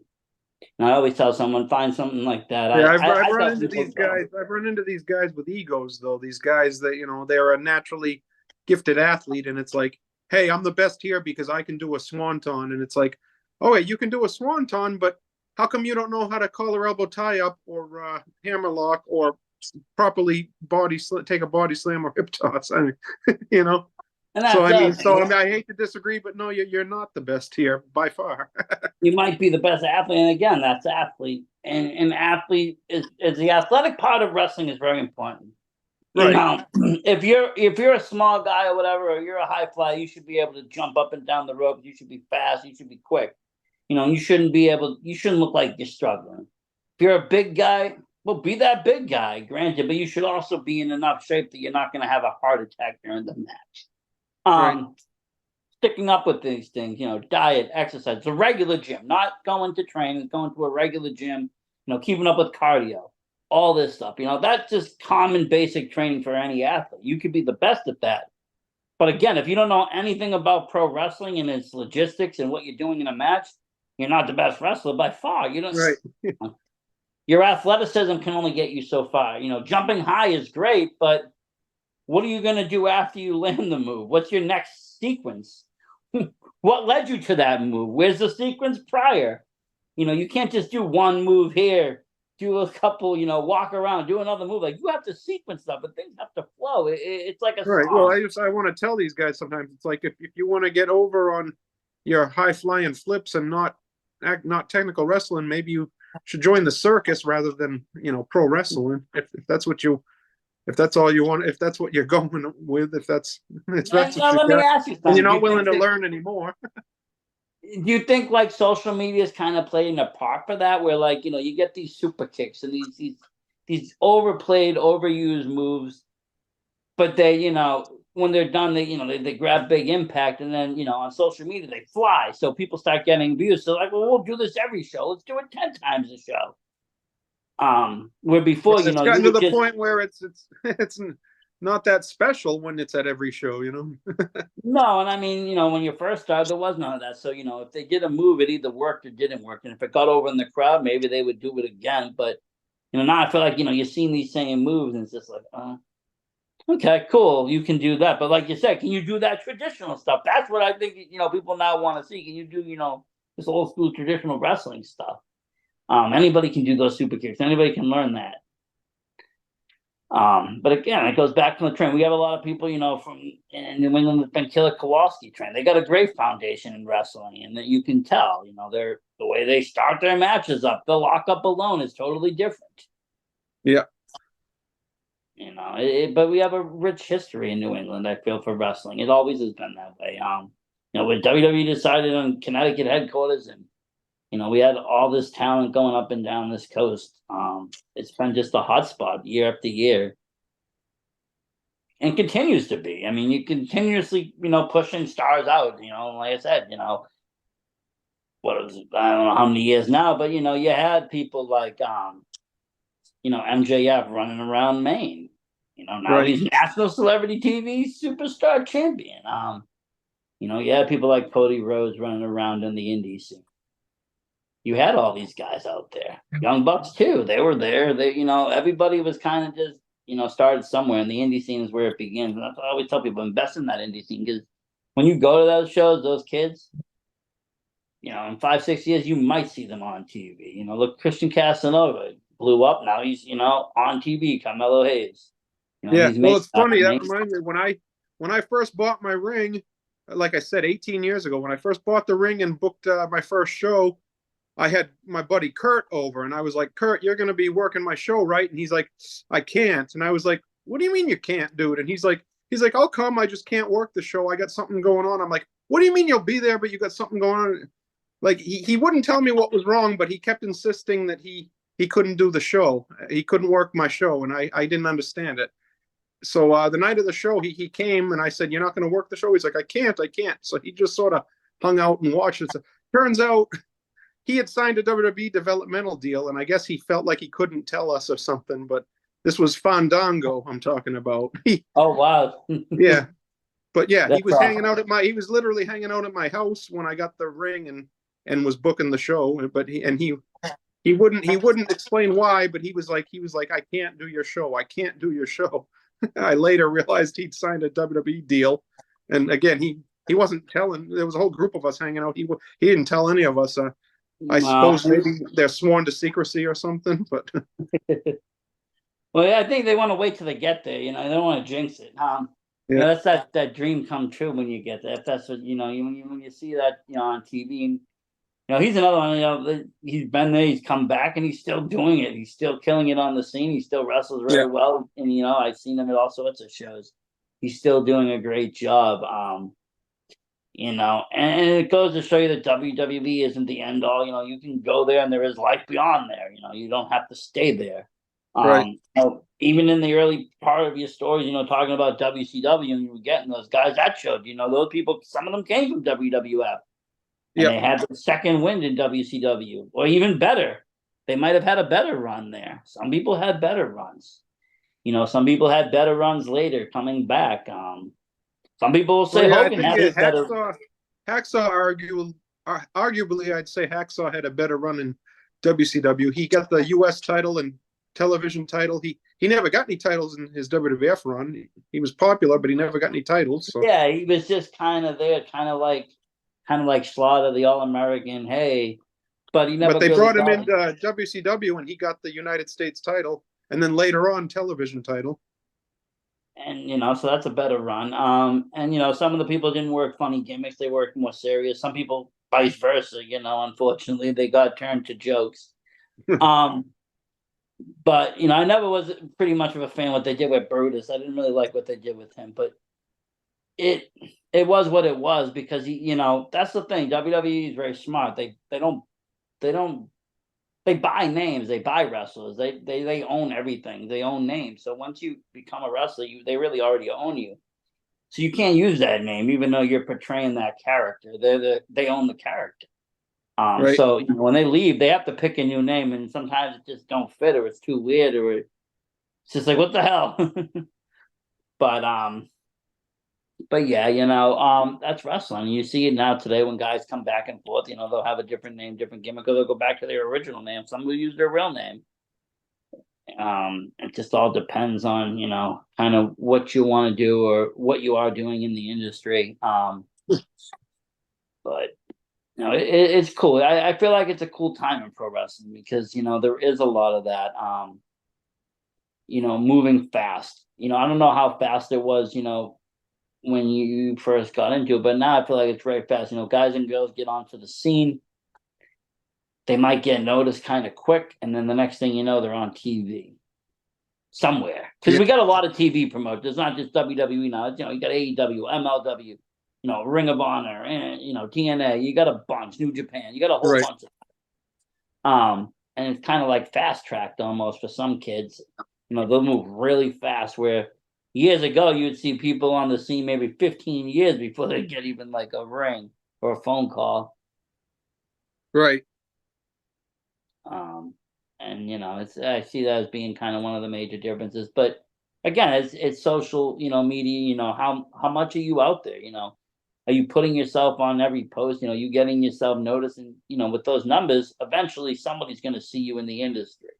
I always tell someone, find something like that. Yeah, I've run into these guys. I've run into these guys with egos, though. These guys that they're a naturally gifted athlete, and it's like, hey, I'm the best here because I can do a swanton, and it's like, oh, you can do a swanton, but how come you don't know how to collar elbow tie up or hammerlock or properly take a body slam or hip toss? I mean, I hate to disagree, but no, you're not the best here by far. You might be the best athlete, and again, that's athlete, and athlete is the athletic part of wrestling is very important. Right. If you're a small guy or whatever, or you're a high flyer, you should be able to jump up and down the rope. You should be fast. You should be quick. You shouldn't look like you're struggling. If you're a big guy, well, be that big guy, granted, but you should also be in enough shape that you're not going to have a heart attack during the match. Right. Sticking up with these things, diet, exercise, the regular gym, not going to training, going to a regular gym, keeping up with cardio, all this stuff. That's just common basic training for any athlete. You could be the best at that. But again, if you don't know anything about pro wrestling and its logistics and what you're doing in a match, you're not the best wrestler by far. Right. Your athleticism can only get you so far. Jumping high is great, but what are you going to do after you land the move? What's your next sequence? What led you to that move? Where's the sequence prior? You can't just do one move here, do a couple, walk around, do another move. Like, you have to sequence stuff, but things have to flow. It's like a right. song. Well, I want to tell these guys sometimes, it's like, if you want to get over on your high flying flips and not technical wrestling, maybe you should join the circus rather than pro wrestling. If that's what all you want, if that's what you're going with, if that's what let me ask you something. and you're not willing to learn anymore. Do you think like social media is kind of playing a part for that, where like you get these super kicks and these overplayed, overused moves, but they when they're done they grab big impact, and then on social media they fly, so people start getting views. So like, well, we'll do this every show. Let's do it 10 times a show. Where before it's gotten to the point where it's not that special when it's at every show. No, and I mean, when you first started, there was none of that. So if they did a move, it either worked or didn't work, and if it got over in the crowd, maybe they would do it again. But now I feel like you're seeing these same moves, and it's just like, okay, cool, you can do that. But like you said, can you do that traditional stuff? That's what I think people now want to see. Can you do this old school traditional wrestling stuff? Anybody can do those super kicks. Anybody can learn that. But again, it goes back to the train. We have a lot of people, from in New England that's been Killer Kowalski trained. They got a great foundation in wrestling, and that you can tell, they're the way they start their matches up. The lockup alone is totally different. Yeah. But we have a rich history in New England, I feel, for wrestling. It always has been that way. When WWE decided on Connecticut headquarters, and we had all this talent going up and down this coast. It's been just a hotspot year after year, and continues to be. I mean, you continuously, pushing stars out. Like I said, what was it? I don't know how many years now, but you had people like MJF running around Maine. Now right. He's national celebrity TV superstar champion. You had people like Cody Rhodes running around in the indie scene. You had all these guys out there. Young Bucks too. They were there. They, everybody was kind of just, started somewhere, and the indie scene is where it begins. And that's what I always tell people: invest in that indie scene, because when you go to those shows, those kids, in 5-6 years, you might see them on TV. Look, Christian Casanova blew up. Now he's, on TV. Carmelo Hayes. Yeah. Well, it's funny. That reminds me when I first bought my ring, like I said, 18 years ago, when I first bought the ring and booked my first show, I had my buddy Kurt over, and I was like, Kurt, you're going to be working my show, right? And he's like, I can't. And I was like, what do you mean you can't, dude? And he's like, I'll come. I just can't work the show. I got something going on. I'm like, what do you mean you'll be there, but you got something going on? Like, he wouldn't tell me what was wrong, but he kept insisting that he couldn't do the show. He couldn't work my show, and I didn't understand it. so the night of the show, he came and I said, "You're not going to work the show?" He's like, I can't. So he just sort of hung out and watched it. So, turns out he had signed a WWE developmental deal, and I guess he felt like he couldn't tell us or something. But this was Fandango I'm talking about. Oh wow. Yeah, but yeah, he That's was hanging awesome. out he was literally hanging out at my house when I got the ring and was booking the show. But he wouldn't explain why, but he was like, I can't do your show. I can't do your show. I later realized he'd signed a WWE deal, and again, he wasn't telling. There was a whole group of us hanging out. He didn't tell any of us. I Wow. suppose maybe they're sworn to secrecy or something. But Well, yeah, I think they want to wait till they get there. They don't want to jinx it. yeah, That's that dream come true when you get there. If that's what when you see that on TV, and he's another one. He's been there, he's come back, and he's still doing it. He's still killing it on the scene. He still wrestles yeah, very well, and I've seen him at all sorts of shows. He's still doing a great job. And it goes to show you that WWE isn't the end all. You can go there, and there is life beyond there. You don't have to stay there. right, Even in the early part of your stories, talking about WCW, and you were getting those guys that showed, those people, some of them came from WWF, and yeah, they had the second wind in WCW, or even better. They might have had a better run there. Some people had better runs. Some people had better runs later coming back. Some people will well, say yeah. I Hogan think had his better. Arguably, I'd say Hacksaw had a better run in WCW. He got the U.S. title and television title. He never got any titles in his WWF run. He was popular, but he never got any titles. So, Yeah, he was just kind of there, kind of like Slaughter, the All American. Hey, but he never but they really brought him got into it. WCW, and he got the United States title, and then later on television title. And so that's a better run. And some of the people didn't work funny gimmicks; they worked more serious. Some people, vice versa. Unfortunately, they got turned to jokes. Um, but I never was pretty much of a fan of what they did with Brutus. I didn't really like what they did with him, but it it was what it was because that's the thing. WWE is very smart. They don't they buy names, they buy wrestlers, they own everything, they own names. So once you become a wrestler, they really already own you. So you can't use that name, even though you're portraying that character. They own the character. Right. So when they leave, they have to pick a new name, and sometimes it just don't fit, or it's too weird, or it's just like what the hell. but but yeah, that's wrestling. You see it now today when guys come back and forth. They'll have a different name, different gimmick, or they'll go back to their original name. Some will use their real name. It just all depends on kind of what you want to do or what you are doing in the industry. But it's cool. I feel like it's a cool time in pro wrestling because there is a lot of that. Moving fast. I don't know how fast it was. When you first got into it, but now I feel like it's very fast. Guys and girls get onto the scene. They might get noticed kind of quick, and then the next thing you know, they're on TV somewhere. Because Yeah. we got a lot of TV promoters. It's not just WWE now. You got AEW, MLW, Ring of Honor, and TNA. You got a bunch. New Japan. You got a whole Right. bunch of. And it's kind of like fast tracked almost for some kids. They'll move really fast. Where years ago you would see people on the scene maybe 15 years before they get even like a ring or a phone call. Right. And I see that as being kind of one of the major differences. But again, it's social, media. How much are you out there? Are you putting yourself on every post? You getting yourself noticed, and with those numbers, eventually somebody's going to see you in the industry.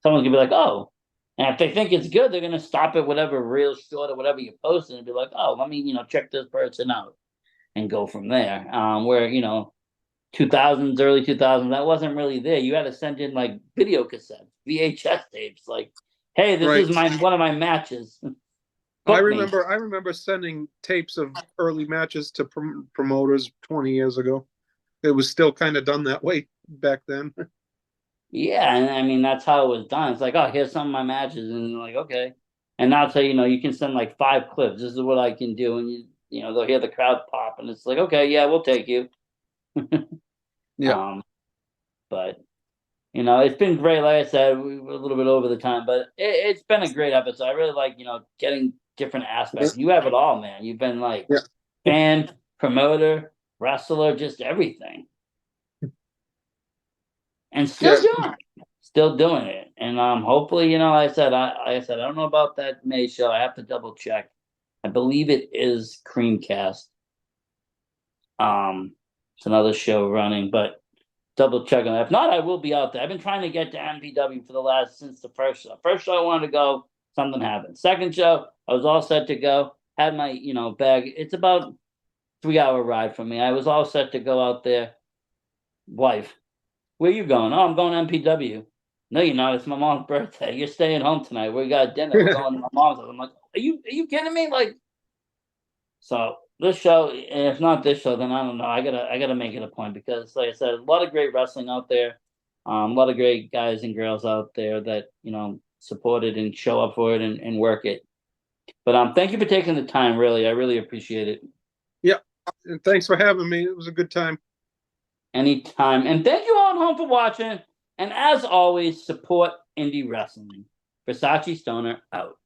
Someone's gonna be like, oh, and if they think it's good, they're gonna stop at whatever real short or whatever you posted and be like, oh, let me check this person out and go from there. Where 2000s, early 2000s, that wasn't really there. You had to send in like video cassettes, VHS tapes, like, hey, this Right. is one of my matches. I Book me. remember sending tapes of early matches to promoters 20 years ago. It was still kind of done that way back then. Yeah, and I mean that's how it was done. It's like, oh, here's some of my matches, and like, okay. And now tell you can send like 5 clips. This is what I can do, and they'll hear the crowd pop, and it's like, okay, yeah, we'll take you. Yeah. But it's been great. Like I said, we were a little bit over the time, but it's been a great episode. I really like getting different aspects. You have it all, man. You've been like Yeah. fan, promoter, wrestler, just everything. And still doing it. Still doing it. And hopefully, you know, like I said, I don't know about that May show. I have to double check. I believe it is Creamcast. It's another show running, but double check on that. If not, I will be out there. I've been trying to get to MPW for since the first show. First show I wanted to go, something happened. Second show, I was all set to go. Had my, you know, bag. It's about 3-hour ride from me. I was all set to go out there. Wife, where you going? Oh, I'm going to MPW. No, you're not. It's my mom's birthday. You're staying home tonight. We got dinner. We're going to my mom's house. I'm like, are you kidding me? Like, so this show, and if not this show, then I don't know. I gotta make it a point because, like I said, a lot of great wrestling out there. A lot of great guys and girls out there that, you know, support it and show up for it and work it. But thank you for taking the time. Really, I really appreciate it. Yeah, and thanks for having me. It was a good time. Anytime. And thank you all at home for watching. And as always, support indie wrestling. Versace Stoner out.